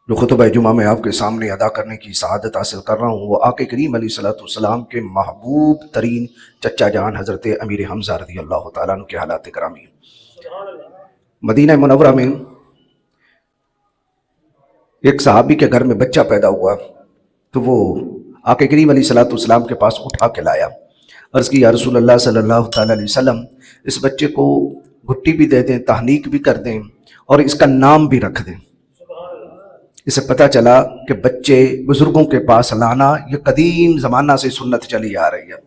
جو خطبہ جمعہ میں آپ کے سامنے ادا کرنے کی سعادت حاصل کر رہا ہوں وہ آقا کریم علیہ الصلوۃ والسلام کے محبوب ترین چچا جان حضرت امیر حمزہ رضی اللہ تعالیٰ عنہ کے حالات گرامی۔ مدینہ منورہ میں ایک صحابی کے گھر میں بچہ پیدا ہوا تو وہ آقا کریم علیہ الصلوۃ والسلام کے پاس اٹھا کے لایا، عرض کی یا رسول اللہ صلی اللہ تعالیٰ علیہ وسلم اس بچے کو گھٹی بھی دے دیں، تحنیک بھی کر دیں اور اس کا نام بھی رکھ دیں۔ اسے پتہ چلا کہ بچے بزرگوں کے پاس لانا یہ قدیم زمانہ سے سنت چلی آ رہی ہے۔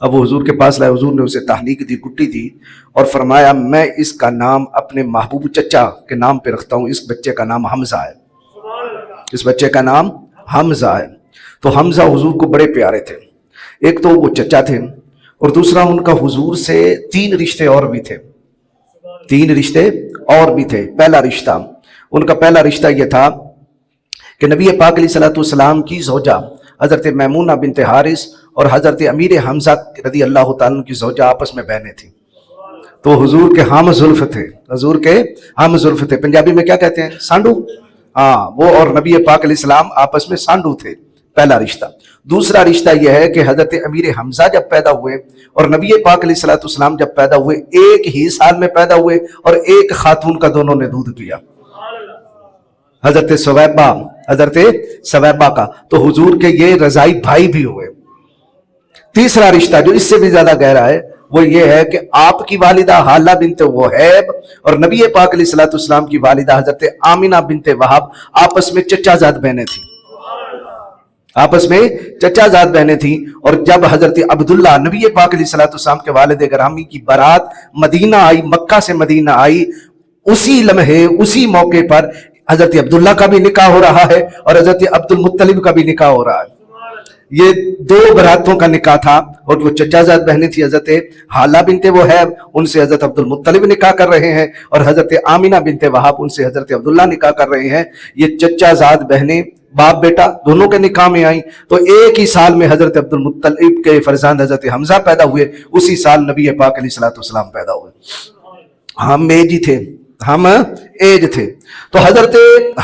اب وہ حضور کے پاس لائے، حضور نے اسے تحنیک دی، گٹی دی اور فرمایا میں اس کا نام اپنے محبوب چچا کے نام پہ رکھتا ہوں، اس بچے کا نام حمزہ ہے، اس بچے کا نام حمزہ ہے۔ تو حمزہ حضور کو بڑے پیارے تھے، ایک تو وہ چچا تھے اور دوسرا ان کا حضور سے 3 رشتے اور بھی تھے، 3 رشتے اور بھی تھے۔ پہلا رشتہ ان کا پہلا رشتہ یہ تھا کہ نبی پاک علیہ الصلوۃ والسلام کی زوجہ حضرت میمونہ بنت حارث اور حضرت امیر حمزہ رضی اللہ تعالیٰ عنہ کی زوجہ آپس میں بہنیں تھیں، تو حضور کے ہم زلف تھے، حضور کے ہم زلف تھے، پنجابی میں کیا کہتے ہیں، سانڈو، وہ اور نبی پاک علیہ السلام آپس میں سانڈو تھے، پہلا رشتہ۔ دوسرا رشتہ یہ ہے کہ حضرت امیر حمزہ جب پیدا ہوئے اور نبی پاک علیہ الصلوۃ والسلام جب پیدا ہوئے ایک ہی سال میں پیدا ہوئے اور ایک خاتون کا دونوں نے دودھ پیا، حضرت سویبہ کا، تو حضور کے یہ رضائی بھائی بھی ہوئے۔ تیسرا رشتہ جو اس سے بھی زیادہ گہرا ہے وہ یہ ہے کہ آپ کی والدہ حالہ بنت وہیب اور نبی پاک علیہ الصلوۃ والسلام کی والدہ حضرت آمنہ بنت وہب آپس میں چچا زاد بہنیں تھیں، آپس میں چچا زاد بہنیں تھیں۔ اور جب حضرت عبداللہ نبی پاک علیہ الصلوۃ والسلام کے والد گرامی کی بارات مدینہ آئی، مکہ سے مدینہ آئی، اسی لمحے اسی موقع پر حضرت عبداللہ کا بھی نکاح ہو رہا ہے اور حضرت عبد المطلب کا بھی نکاح ہو رہا ہے۔ یہ 2 براتوں کا نکاح تھا اور وہ چچا زاد بہنیں تھی، حضرت حالہ بنت وہیب ان سے حضرت عبد المطلب نکاح کر رہے ہیں اور حضرت آمنہ بنت وہب ان سے حضرت عبداللہ نکاح کر رہے ہیں۔ یہ چچا زاد بہنیں باپ بیٹا دونوں کے نکاح میں آئیں تو ایک ہی سال میں حضرت عبد المطلب کے فرزند حضرت حمزہ پیدا ہوئے، اسی سال نبی پاک علیہ الصلوۃ والسلام پیدا ہوئے۔ ہم ایج تھے تو حضرت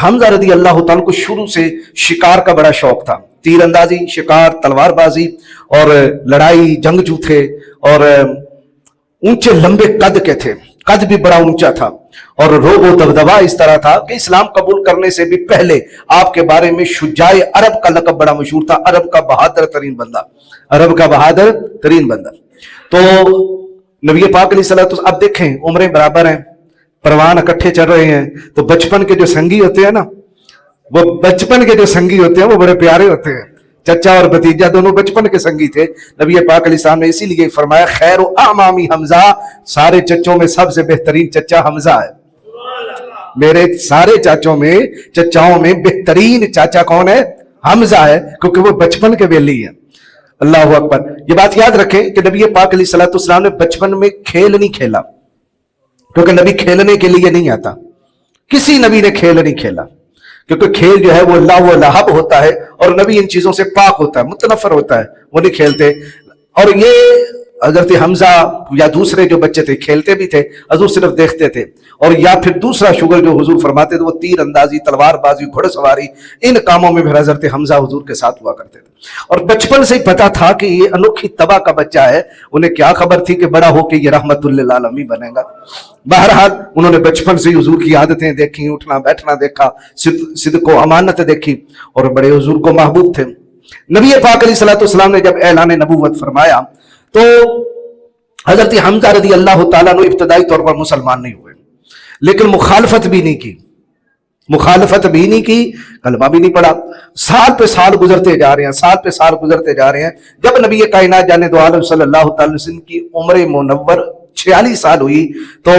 حمزہ رضی اللہ تعالیٰ کو شروع سے شکار کا بڑا شوق تھا، تیر اندازی، شکار، تلوار بازی اور لڑائی، جنگجو تھے اور اونچے لمبے قد کے تھے، قد بھی بڑا اونچا تھا اور روب و دبدبا اس طرح تھا کہ اسلام قبول کرنے سے بھی پہلے آپ کے بارے میں شجاع عرب کا لقب بڑا مشہور تھا، عرب کا بہادر ترین بندہ۔ تو نبی پاک علیہ الصلوۃ والسلام اب دیکھیں عمریں برابر ہیں، پروان اکٹھے چل رہے ہیں، تو بچپن کے جو سنگی ہوتے ہیں نا، وہ بچپن کے جو سنگی ہوتے ہیں وہ بڑے پیارے ہوتے ہیں۔ چچا اور بھتیجا دونوں بچپن کے سنگی تھے۔ نبی پاک علیہ السلام نے اسی لیے فرمایا خیر اعمامی حمزہ، سارے چچوں میں سب سے بہترین چچا حمزہ ہے، میرے سارے چچاؤں میں بہترین چاچا کون ہے، حمزہ ہے، کیونکہ وہ بچپن کے بیلی ہیں۔ اللہ اکبر۔ یہ بات یاد رکھیں کہ نبی پاک علیہ الصلوۃ والسلام نے بچپن میں کھیل نہیں کھیلا، کیونکہ نبی کھیلنے کے لیے نہیں آتا، کسی نبی نے کھیل نہیں کھیلا، کیونکہ کھیل جو ہے وہ لہو و لعب ہوتا ہے اور نبی ان چیزوں سے پاک ہوتا ہے، متنفر ہوتا ہے، وہ نہیں کھیلتے۔ اور یہ حضرت حمزہ یا دوسرے جو بچے تھے کھیلتے بھی تھے، حضور صرف دیکھتے تھے، اور یا پھر دوسرا شغل جو حضور فرماتے تھے وہ تیر اندازی، تلوار بازی، گھوڑ سواری، ان کاموں میں پھر حضرت حمزہ حضور کے ساتھ ہوا کرتے تھے۔ اور بچپن سے ہی پتا تھا کہ یہ انوکھی طبع کا بچہ ہے، انہیں کیا خبر تھی کہ بڑا ہو کے یہ رحمت للعالمین بنے گا۔ بہرحال انہوں نے بچپن سے ہی حضور کی عادتیں دیکھی، اٹھنا بیٹھنا دیکھا، صدق و امانت دیکھی اور بڑے حضور کو محبوب تھے۔ نبی پاک علیہ الصلوۃ والسلام نے جب اعلان نبوت فرمایا تو حضرت حمزہ رضی اللہ تعالیٰ عنہ ابتدائی طور پر مسلمان نہیں ہوئے، لیکن مخالفت بھی نہیں کی، کلمہ بھی نہیں پڑھا۔ سال پہ سال گزرتے جا رہے ہیں، جب نبی کائنات جانے دو عالم صلی اللہ تعالی وسلم کی عمر منور 46 سال ہوئی تو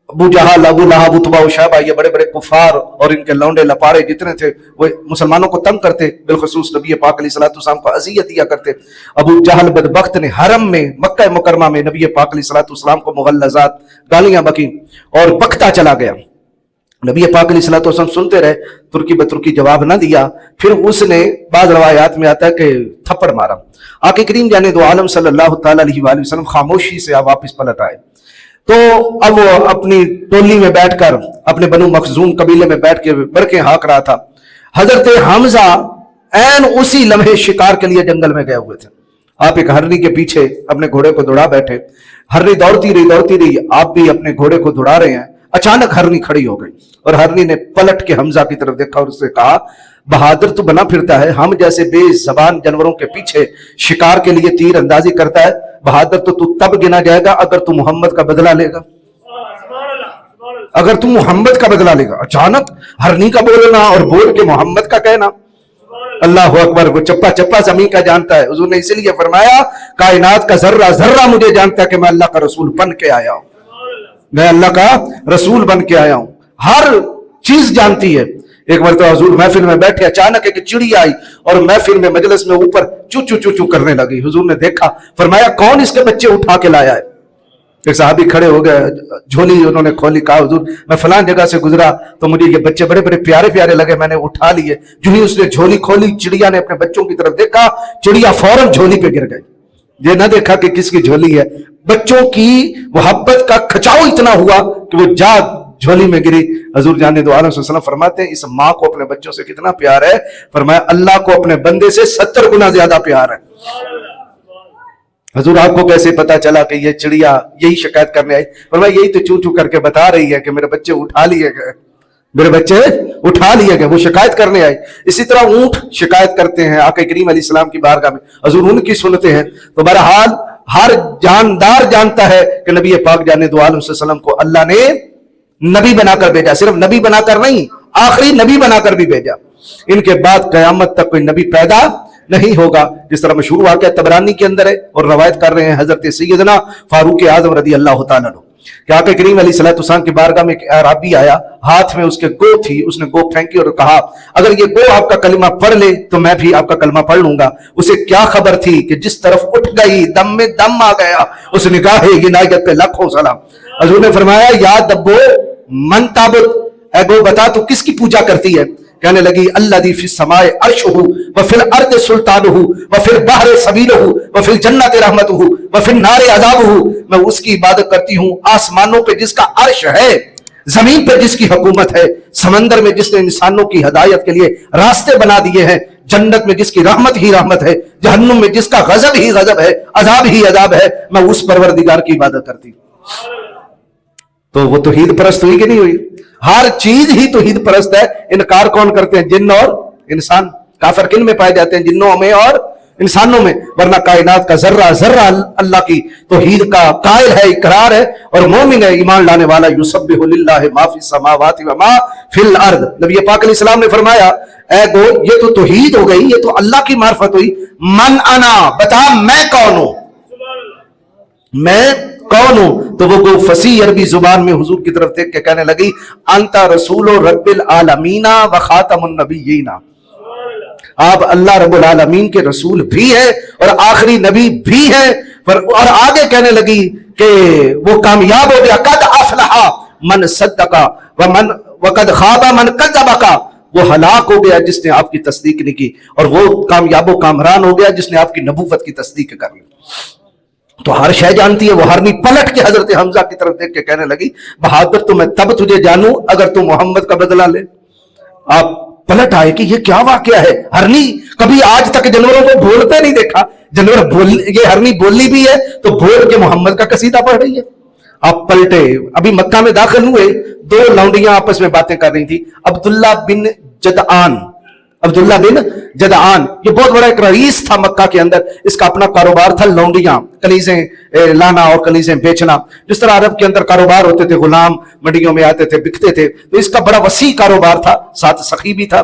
ابو جہل، ابو لہب، عتبہ و شیبہ، یہ بڑے بڑے کفار اور ان کے لونڈے لپاڑے جتنے تھے وہ مسلمانوں کو تنگ کرتے، بالخصوص نبی پاک علیہ الصلوۃ والسلام کو اذیت دیا کرتے۔ ابو جہل بدبخت نے حرم میں مکہ مکرمہ میں نبی پاک علیہ الصلوۃ والسلام کو مغلظات گالیاں بکیں اور بکتا چلا گیا۔ نبی پاک علیہ الصلوۃ والسلام سنتے رہے، ترکی بترکی جواب نہ دیا، پھر اس نے بعض روایات میں آتا ہے کہ تھپڑ مارا۔ آقا کریم جانے دو عالم صلی اللہ تعالی علیہ وآلہ وسلم خاموشی سے واپس پلٹ آئے तो अब वो अपनी टोली में बैठकर अपने बनु मखजूम कबीले में बैठ के बरके हाँक रहा था। हजरत हमजा ऐन उसी लम्हे शिकार के लिए जंगल में गए हुए थे। आप एक हरनी के पीछे अपने घोड़े को दौड़ा बैठे, हरनी दौड़ती रही, आप भी अपने घोड़े को दौड़ा रहे हैं। अचानक हरनी खड़ी हो गई और हरनी ने पलट के हमजा की तरफ देखा और उससे कहा, बहादुर तू बना फिरता है, हम जैसे बेज़बान जानवरों के पीछे शिकार के लिए तीर अंदाजी करता है। बहादुर तो तू तब गिना जाएगा अगर तू मोहम्मद का बदला लेगा, अगर तू मोहम्मद का बदला लेगा। अचानक हरनी का बोलना और बोल के मोहम्मद का कहना, अल्लाह अकबर। वो चप्पा चप्पा जमीन का जानता है। हुजूर ने इसलिए फरमाया, कायनात का जर्रा जर्रा मुझे जानता है कि मैं अल्लाह का रसूल बन के आया हूं, मैं अल्लाह का रसूल बन के आया हूं। हर चीज जानती है। एक बार तो हुजूर महफिल में बैठे, अचानक एक चिड़िया आई और महफिल में मजलिस में ऊपर चू चू चू चू करने लगी। हुजूर ने देखा, फरमाया कौन इसके बच्चे उठा के लाया है। एक साहबी खड़े हो गए, झोली उन्होंने खोली, कहा हुजूर मैं फलान जगह से गुजरा तो मुझे ये बच्चे बड़े बड़े प्यारे प्यारे लगे, मैंने उठा लिए। जो ही उसने झोली खोली, चिड़िया ने अपने बच्चों की तरफ देखा, चिड़िया फौरन झोली पे गिर गई। ये ना देखा कि किसकी झोली है। बच्चों की मोहब्बत का खचाव इतना हुआ कि वो जा झोली में गिरी। हजूर जाने दो आलम सल्लल्लाहु अलैहि वसल्लम फरमाते हैं, इस माँ को अपने बच्चों से कितना प्यार है। फरमाया अल्लाह को अपने बंदे से 70 गुना ज्यादा प्यार है। हजूर आपको कैसे पता चला कि ये चिड़िया यही शिकायत करने आई? फरमाया यही तो चू चू करके बता रही है कि मेरे बच्चे उठा लिए गए, मेरे बच्चे उठा लिए गए, वो शिकायत करने आई। इसी तरह ऊंट शिकायत करते हैं आका करीम अलैहिस्सलाम की बारगाह में, हजूर उनकी सुनते हैं। तो बहरहाल हर जानदार जानता है कि नबी पाक जाने दो आलम सल्लल्लाहु अलैहि वसल्लम को अल्लाह ने नबी बनाकर भेजा। सिर्फ नबी बनाकर नहीं, आखिरी नबी बनाकर भी भेजा। इनके बाद कयामत तक कोई नबी पैदा नहीं होगा। जिस तरह मशहूर वाक़या तबरानी के अंदर है और रवायत कर रहे हैं हजरत सैयदना फारूक आजम रदी अल्लाह तआला अन्हु कि आका करीम अलैहिस्सलाम की बारगाह में एक अरबी आया, हाथ में उसके गो थी, उसने गो फेंकी और कहा अगर ये गो आपका कलिमा पढ़ ले तो मैं भी आपका कलमा पढ़ लूंगा। उसे क्या खबर थी कि जिस तरफ उठ गई दम में दम आ गया। उस निगाह इनायत पे लाखों सलाम। हजूर ने फरमाया या दब्बो मन ताबुत, ऐ गो बता तू किसकी पूजा करती है? कहने लगी अल्लज़ी फिस समाए अर्शुहु व फिल अर्द सुल्तानुहु व फिल बहर सबीलुहु व फिल जन्नत रहमतुहु व फिल नार अज़ाबुहु। मैं उसकी इबादत करती हूँ आसमानों पे जिसका अर्श है, जमीन पे जिसकी हुकूमत है, समंदर में जिसने इंसानों की हिदायत के लिए रास्ते बना दिए हैं, जन्नत में जिसकी रहमत ही रहमत है, जहन्नुम में जिसका गजब ही गजब है, अजाब ही अजाब है। मैं उस परवरदिगार की इबादत करती हूँ। तो वो तौहीद परस्त हुई कि नहीं हुई? हर चीज ही तौहीद परस्त है। इनकार कौन करते हैं? जिन्न और इंसान। काफिर किन में पाए जाते हैं? जिन्नों में और इंसानों में। वरना कायनात का जर्रा जर्रा अल्लाह की तौहीद का कायल है, इकरार है और मोमिन है, ईमान लाने वाला। युसब्बिहु लिल्लाहि मा फिस समावाति व मा फिल अर्द। नबी पाक अलैहिस्सलाम ने फरमाया ऐ गो ये तो तौहीद हो गई, ये तो अल्लाह की मार्फत हुई। मन अना, बता मैं कौन हूं, मैं कौन हूं? तो वो गो फसी अरबी जुबान में हुजूर की तरफ देख के कहने लगी अंता रसूलो रब्बिल आलमीना व खातमुन नबिय्यीना। आप अल्लाह रब्बुल आलमीन के रसूल भी है और आखिरी नबी भी है। और आगे कहने लगी कि वो कामयाब हो गया। कद अफलहा मन सद्दका व मन वकद खाबा मन कज़्ज़बका। वो हलाक हो गया जिसने आपकी तस्दीक नहीं की और वो कामयाबो कामरान हो गया जिसने आपकी नबूवत की तस्दीक कर ली। तो हर शय जानती है। वो हरनी पलट के हजरत हमजा की तरफ देख के कहने लगी बहादुर तो मैं तब तुझे जानूं अगर तू मोहम्मद का बदला ले। आप पलट आए कि ये क्या वाकया है। हरनी कभी आज तक जानवरों को बोलते नहीं देखा। जानवर बोल, ये हरनी बोली भी है तो बोल के मोहम्मद का कसीदा पढ़ रही है। आप पलटे, अभी मक्का में दाखिल हुए, दो लौंडियां आपस में बातें कर रही थी। अब्दुल्ला बिन जदआन, अब्दुल्ला बिन जदआन ये बहुत बड़ा एक रईस था मक्का के अंदर। इसका अपना कारोबार था लौंडियां, कलीजें लाना और कलीजें बेचना। जिस तरह अरब के अंदर कारोबार होते थे, गुलाम मंडियों में आते थे, बिकते थे, तो इसका बड़ा वसी कारोबार था। साथ सखी भी था,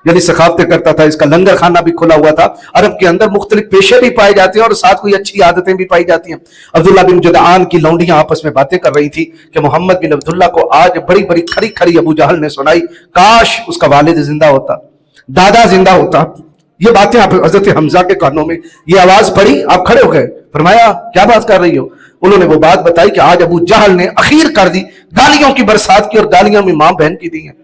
यानी सखावतें करता था। इसका लंगर खाना भी खुला हुआ था। अरब के अंदर मुख्तलिफ पेशे भी पाए जाते हैं और साथ कोई अच्छी आदतें भी पाई जाती हैं। अब्दुल्ला बिन जदआन की लौंडियां आपस में बातें कर रही थी कि मोहम्मद बिन अब्दुल्ला को आज बड़ी बड़ी खरी खरी अबू जहल ने सुनाई, काश उसका वालिद जिंदा होता, दादा जिंदा होता। ये बातें आप हजरत हमजा के कानों में ये आवाज पड़ी, आप खड़े हो गए। फरमाया क्या बात कर रही हो? उन्होंने वो बात बताई कि आज अबू जहल ने अखीर कर दी, गालियों की बरसात की और गालियां भी मां बहन की दी हैं।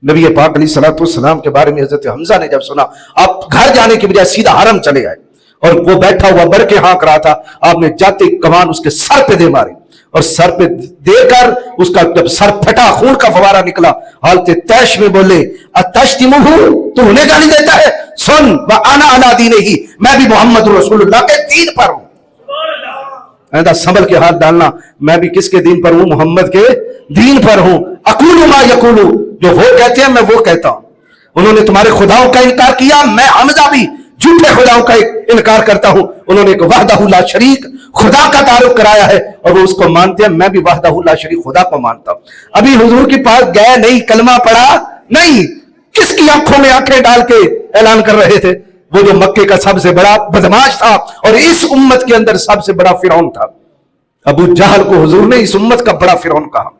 नबी पाक अलैहिस्सलाम के बारे में हजरत हमजा ने जब सुना, आप घर जाने की बजाय सीधा हरम चले आए और वो बैठा हुआ बर के हाँक रहा था। आपने जाते कमान उसके सर पे दे मारी और सर पे देकर उसका जब सर फटा, खून का फवारा निकला, हालते तैश में बोले अतश्तिमुहु, तू उन्हें गाली देता है, सुन व आना अला दीन ही, मैं भी मोहम्मद रसूलुल्लाह के दीन पर हूं। ऐसा संभल के हाथ डालना, मैं भी किसके दीन पर हूं? मोहम्मद के दीन पर हूं। अकूलु मा यकूलु, जो वो कहते हैं मैं वो कहता हूं। उन्होंने तुम्हारे खुदाओं का इनकार किया, मैं हमजा भी झूठे खुदाओं का इनकार करता हूं। उन्होंने एक वहदहु ला शरीक खुदा का तारुफ कराया है और वो उसको मानते हैं, मैं भी वहदहु ला शरीक खुदा को मानता हूं। अभी हुजूर के पास गए नहीं, कलमा पढ़ा नहीं, किसकी आंखों में आंखें डाल के ऐलान कर रहे थे? वो जो मक्के का सबसे बड़ा बदमाश था और इस उम्मत के अंदर सबसे बड़ा फिरौन था। अबू जहल को हुजूर ने इस उम्मत का बड़ा फिरौन कहा।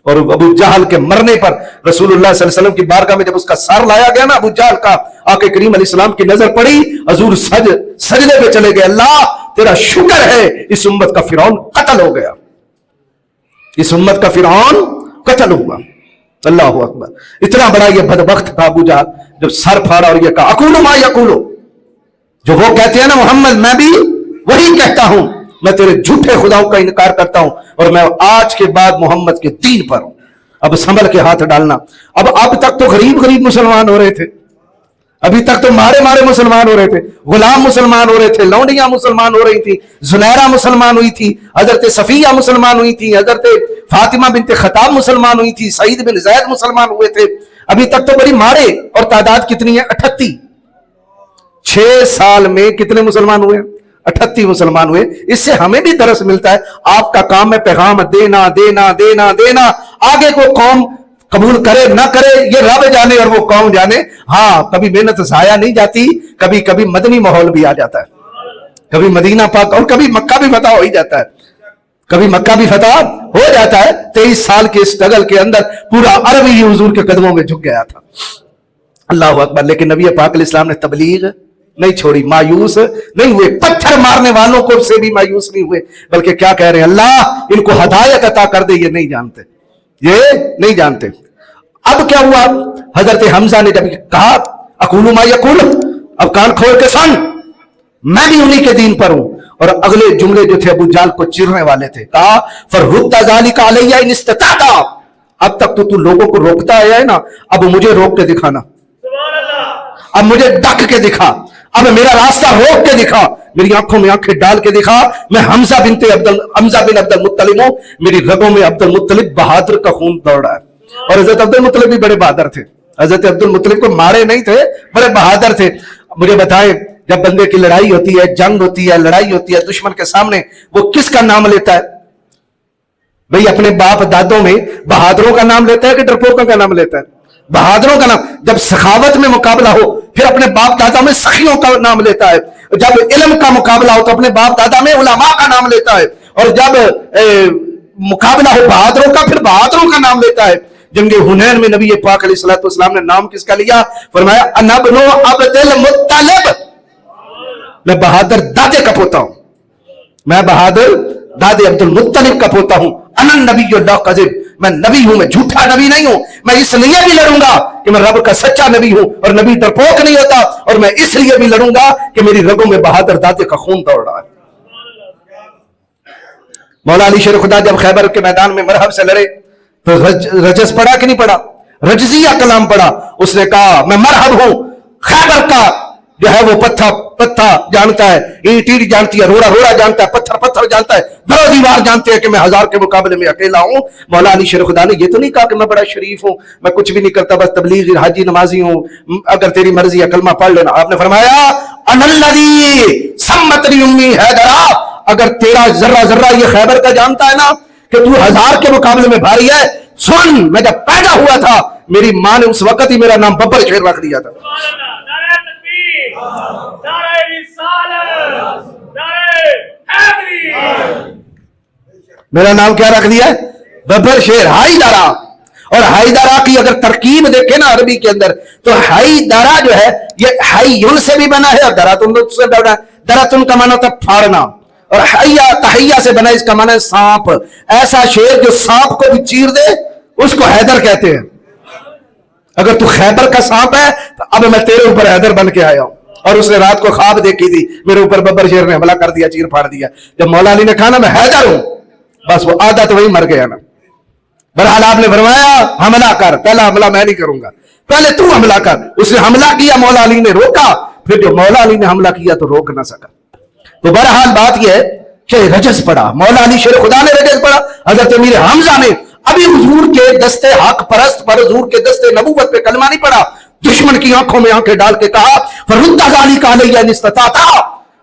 और अबू जहल के मरने पर रसूलुल्लाह सल्लल्लाहु अलैहि वसल्लम की बारगाह में जब उसका सर लाया गया ना, अबू जहल का, आके करीम अलैहिस्सलाम की नजर पड़ी, हुजूर सजदे पे चले गए, अल्लाह तेरा शुक्र है इस उम्मत का फिरौन कत्ल हो गया, इस उम्मत का फिरौन कत्ल हुआ। अल्लाह अकबर। इतना बड़ा ये बदबख्त था अबू जहल, जब सर फाड़ा और ये कहा अकूलु मा यकूलु, जो वो कहते हैं ना मोहम्मद, मैं भी वही कहता हूं, मैं तेरे झूठे खुदाओं का इनकार करता हूं और मैं आज के बाद मोहम्मद के दीन पर हूं। अब संभल के हाथ डालना। अब तक तो गरीब गरीब मुसलमान हो रहे थे, अभी तक तो मारे मारे मुसलमान हो रहे थे, गुलाम मुसलमान हो रहे थे, लौंडियां मुसलमान हो रही थी, जुनैरा मुसलमान हुई थी, हजरत सफिया मुसलमान हुई थी, हजरत फातिमा बिनते खताब मुसलमान हुई थी, सईद बिन ज़ैद मुसलमान हुए थे। अभी तक तो बड़ी मारे, और तादाद कितनी है? 38। 6 साल में कितने मुसलमान हुए? 38 मुसलमान हुए। इससे हमें भी दरस मिलता है, आपका काम है पैगाम देना देना देना देना, आगे को कौम कबूल करे ना करे ये रब जाने और वो कौम जाने। हाँ, कभी मेहनत जाया नहीं जाती, कभी कभी मदनी माहौल भी आ जाता है, कभी मदीना पाक और कभी मक्का भी फतह हो ही जाता है, कभी मक्का भी फतह हो जाता है। 23 साल के स्ट्रगल के अंदर पूरा अरब ही हुजूर के कदमों में झुक गया था। अल्लाह अकबर। लेकिन नबी पाक अलैहिस्सलाम ने तबलीग नहीं छोड़ी, मायूस नहीं हुए, पत्थर मारने वालों को से भी मायूस नहीं हुए, बल्कि क्या कह रहे हैं? अल्लाह इनको हदायत अता कर दे, ये नहीं जानते, ये नहीं जानते। अब क्या हुआ? हजरत हमजा ने जब कहा अकूलु मा यकूल, अब कान खोल के सुन, मैं भी उन्हीं के दीन पर हूं। और अगले जुमले जो थे अबू जाल को चिरने वाले थे, कहा फरुद्दा ज़ालिका अलैया इन इस्तताता, अब तक तो तू लोगों को रोकता आया है ना, अब मुझे रोक के दिखाना, अब मुझे डक के दिखा, अब मेरा रास्ता रोक के दिखा, मेरी आंखों में आंखें डाल के दिखा। मैं हमजा बिन अब्दुल मुत्तलिब हूं, मेरी रगों में अब्दुल मुत्तलिब बहादुर का खून दौड़ रहा है। और हजरत अब्दुल मुत्तलिब भी बड़े बहादुर थे, हजरत अब्दुल मुत्तलिब को मारे नहीं थे, बड़े बहादुर थे। मुझे बताएं, जब बंदे की लड़ाई होती है, जंग होती है, लड़ाई होती है दुश्मन के सामने, वो किसका नाम लेता है? भाई अपने बाप दादों में बहादुरों का नाम लेता है कि डरपोकों का नाम लेता है? बहादुरों का नाम। जब सखावत में मुकाबला हो फिर अपने बाप दादा में सखियों का नाम लेता है, जब इल्म का मुकाबला हो तो अपने बाप दादा में उलमा का नाम लेता है, और जब मुकाबला हो बहादुरों का फिर बहादुरों का नाम लेता है। जंगे हुनैन में नबी पाक अलैहिस्सलातु वस्सलाम ने नाम किसका लिया? फरमाया अनबनु अब्दुल मुत्तलिब, मैं बहादुर दादे का पोता हूं, मैं बहादुर दादे अब्दुल मुत्तलिब का पोता हूं। अनन नबियुल्लाह कज़िब, मैं नबी हूं, मैं झूठा नबी नहीं हूं। मैं इसलिए भी लड़ूंगा कि मैं रब का सच्चा नबी हूं, और नबी डरपोक नहीं होता, और मैं इसलिए भी लड़ूंगा कि मेरी रगों में बहादुर दादे का खून दौड़ रहा है। मौला अली शेर खुदा जब खैबर के मैदान में मरहब से लड़े तो रजस पढ़ा कि नहीं पढ़ा? रजजिया कलाम पढ़ा। उसने कहा मैं मरहब हूं, खैबर का जो है वो पत्था जानता है, ईंट ईंट जानती है, रोड़ा रोड़ा जानता है, पत्थर पत्थर जानता है, दरो दीवार जानते हैं कि मैं 1000 के मुकाबले में अकेला हूं। मौला अली शेर खुदा ने ये तो नहीं कहा कि मैं बड़ा शरीफ हूं, मैं कुछ भी नहीं करता, बस तबलीग हाजी नमाजी हूं, अगर तेरी मर्जी है कलमा पढ़ लेना। आपने फरमाया अनल्लज़ी सम्मतनी उम्मी हैदरा, अगर तेरा जर्रा जर्रा ये खैबर का जानता है ना कि तू 1000 के मुकाबले में भारी है, सुन, मैं जब पैदा हुआ था मेरी मां ने उस वक्त ही मेरा नाम बब्बर शेर रख दिया था। मेरा नाम क्या रख दिया? बब्बर शेर, हाईदारा। और हाईदारा की अगर तरकीब देखे ना अरबी के अंदर, तो हाईदारा जो है ये हाईयुन से भी बना है और दरातुन से बना है। दरातुन का माना होता फाड़ना, और हय्या तहय्या से बना, इसका माना है सांप। ऐसा शेर जो सांप को भी चीर दे उसको हैदर कहते हैं। अगर तू खैबर का सांप है तो अब मैं तेरे ऊपर हैदर बन के आया हूं। और उसने रात को ख्वाब देखी थी, मेरे ऊपर बब्बर शेर ने हमला कर दिया, चीर फाड़ दिया। जब मौला अली ने कहा ना मैं हैदर हूं, बस वो आधा तो वही मर गया ना। बहरहाल आपने फरमाया हमला कर, पहला हमला मैं नहीं करूंगा, पहले तू हमला कर। उसने हमला किया, मौला अली ने रोका, फिर जो मौला अली ने हमला किया तो रोक ना सका। तो बहरहाल बात यह है कि रजस पड़ा, मौला अली शेर खुदा ने रजस पड़ा। हजरत अमीर हमजा ने अभी हुजूर के दस्ते हक परस्त पर, हुजूर के दस्ते नबूवत पे कलमा नहीं पड़ा, दुश्मन की आंखों में आंखें डाल के कहा फरुद्दा ज़ाली का अलैया निस्तता था,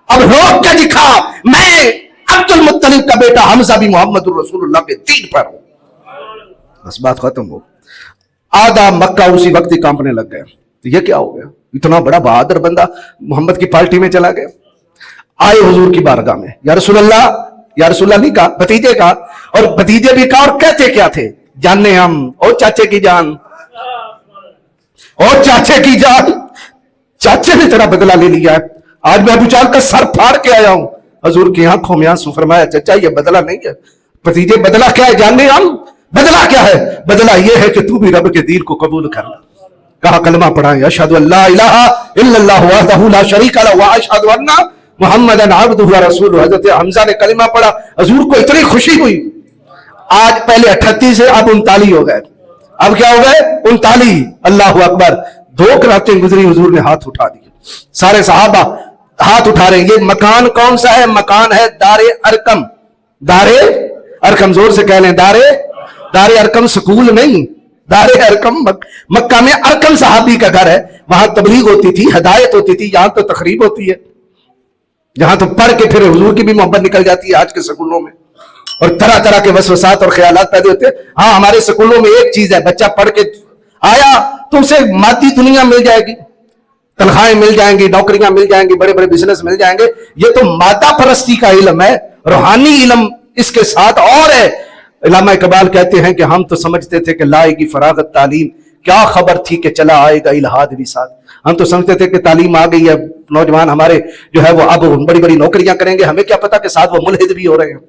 अब रोक के दिखा मैं अब्दुल मुत्तलिब का बेटा हमजा भी मोहम्मद रसूलुल्लाह के दीन पर हूं। बस बात खत्म हो। आधा मक्का उसी वक्त ही कांपने लग गया। तो ये क्या हो गया, इतना बड़ा बहादुर बंदा मोहम्मद की पार्टी में चला गया। आए हुजूर की बारगाह में, या रसूलल्लाह, या रसूलल्लाह नहीं कहा, भतीजे का, और भतीजे भी कहा, और कहते क्या थे, जानने हम, ओ चाचे की जान, ओ चाचे की जान, चाचे ने तेरा बदला ले लिया है, आज मैं अबू जहल का सर फाड़ के आया हूं। हुजूर की आंखों में आंसू, फरमाया चाचा ये बदला नहीं है। भतीजे बदला क्या है, जानने हम, बदला क्या है, बदला यह है कि तू भी रब के दीन को कबूल कर। कहा कलमा पढ़ाएं, अशहदु अल्ला इलाहा इल्लल्लाहु वहदहु ला शरीका लहु व अशहदु अन्ना मुहम्मदन अब्दुहु व रसूलुहु। हज़रत हमजा ने कलमा पढ़ा, हुजूर को इतनी खुशी हुई। आज पहले 38 से अब 39 हो गए, अब क्या हो गए 39। अल्लाह अकबर। 2 रातें गुजरी, हुजूर ने हाथ उठा दिए, सारे सहाबा हाथ उठा रहे हैं। ये मकान कौन सा है, मकान है दारे अरकम। दारे अरकम, जोर से कह लें, दारे अरकम स्कूल नहीं, दारे अरकम मक्का में अरकम साहबी का घर है। वहां तबलीग होती थी, हिदायत होती थी। यहां तो तकरीब होती है, जहां तो पढ़ के फिर हुजूर की भी मोहब्बत निकल जाती है आज के स्कूलों में, और तरह तरह के वसवसात और ख्यालात पैदा होते हैं। हाँ, हमारे स्कूलों में एक चीज है, बच्चा पढ़ के आया तो उसे मादी दुनिया मिल जाएगी, तनख्वाहें मिल जाएंगी, नौकरियां मिल जाएंगी, बड़े बड़े बिजनेस मिल जाएंगे। ये तो मादा परस्ती का इल्म है, रूहानी इल्म इसके साथ और है। इल्लामा इकबाल कहते हैं कि हम तो समझते थे कि लाएगी फरागत तालीम, क्या खबर थी कि चला आएगा इल्हाद भी साथ। हम तो समझते थे कि तालीम आ गई है, नौजवान हमारे जो है वो अब बड़ी बड़ी नौकरियां करेंगे, हमें क्या पता कि साथ वो मुल्हिद भी हो रहे हैं।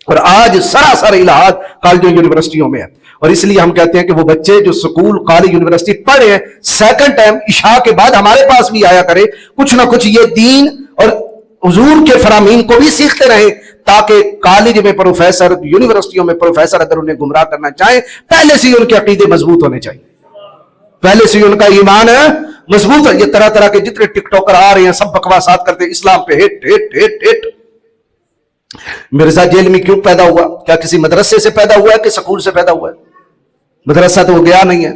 और आज सरासर इल्हाद कॉलेजों यूनिवर्सिटियों में है। और इसलिए हम कहते हैं कि वो बच्चे जो स्कूल कॉलेज यूनिवर्सिटी पढ़े हैं, सेकंड टाइम इशा के बाद हमारे पास भी आया करे, कुछ ना कुछ ये दीन और हुजूर के फरामीन को भी सीखते रहे, ताकि कॉलेज में प्रोफेसर, यूनिवर्सिटियों में प्रोफेसर अगर उन्हें गुमराह करना चाहे, पहले से ही उनके अकीदे मजबूत होने चाहिए, पहले से ही उनका ईमान मजबूत है। ये तरह तरह के जितने टिकटॉकर आ रहे हैं सब बकवासात करते हैं, इस्लाम पे hit hit hit hit. Mirza jail में क्यों पैदा हुआ, क्या किसी मदरसे से पैदा हुआ है कि स्कूल से पैदा हुआ है? मदरसा तो वो गया नहीं है,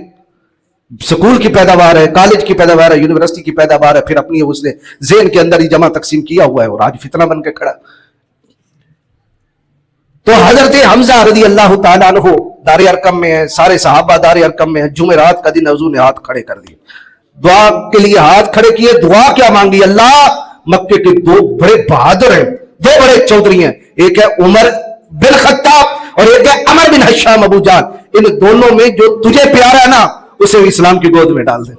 स्कूल की पैदावार है, कॉलेज की पैदावार है, यूनिवर्सिटी की पैदावार है, फिर अपनी उसने ज़हन के अंदर ही जमा तकसीम किया हुआ है और आज फितना बन के खड़ा। तो हजरत हमजा रज़ी अल्लाह ताला अन्हु दारे अरकम में है, सारे सहाबा दारे अरकम में है। जुमेरात का दिन हुजूर ने हाथ खड़े कर दिए, दुआ के लिए हाथ खड़े किए। दुआ क्या मांगी, अल्लाह मक्के के 2 बड़े बहादुर हैं, 2 बड़े चौधरी हैं, एक है उमर बिन खत्ताब और एक है अमर बिन हशाम अबू जान। इन दोनों में जो तुझे प्यारा है ना, उसे इस्लाम की गोद में डाल दे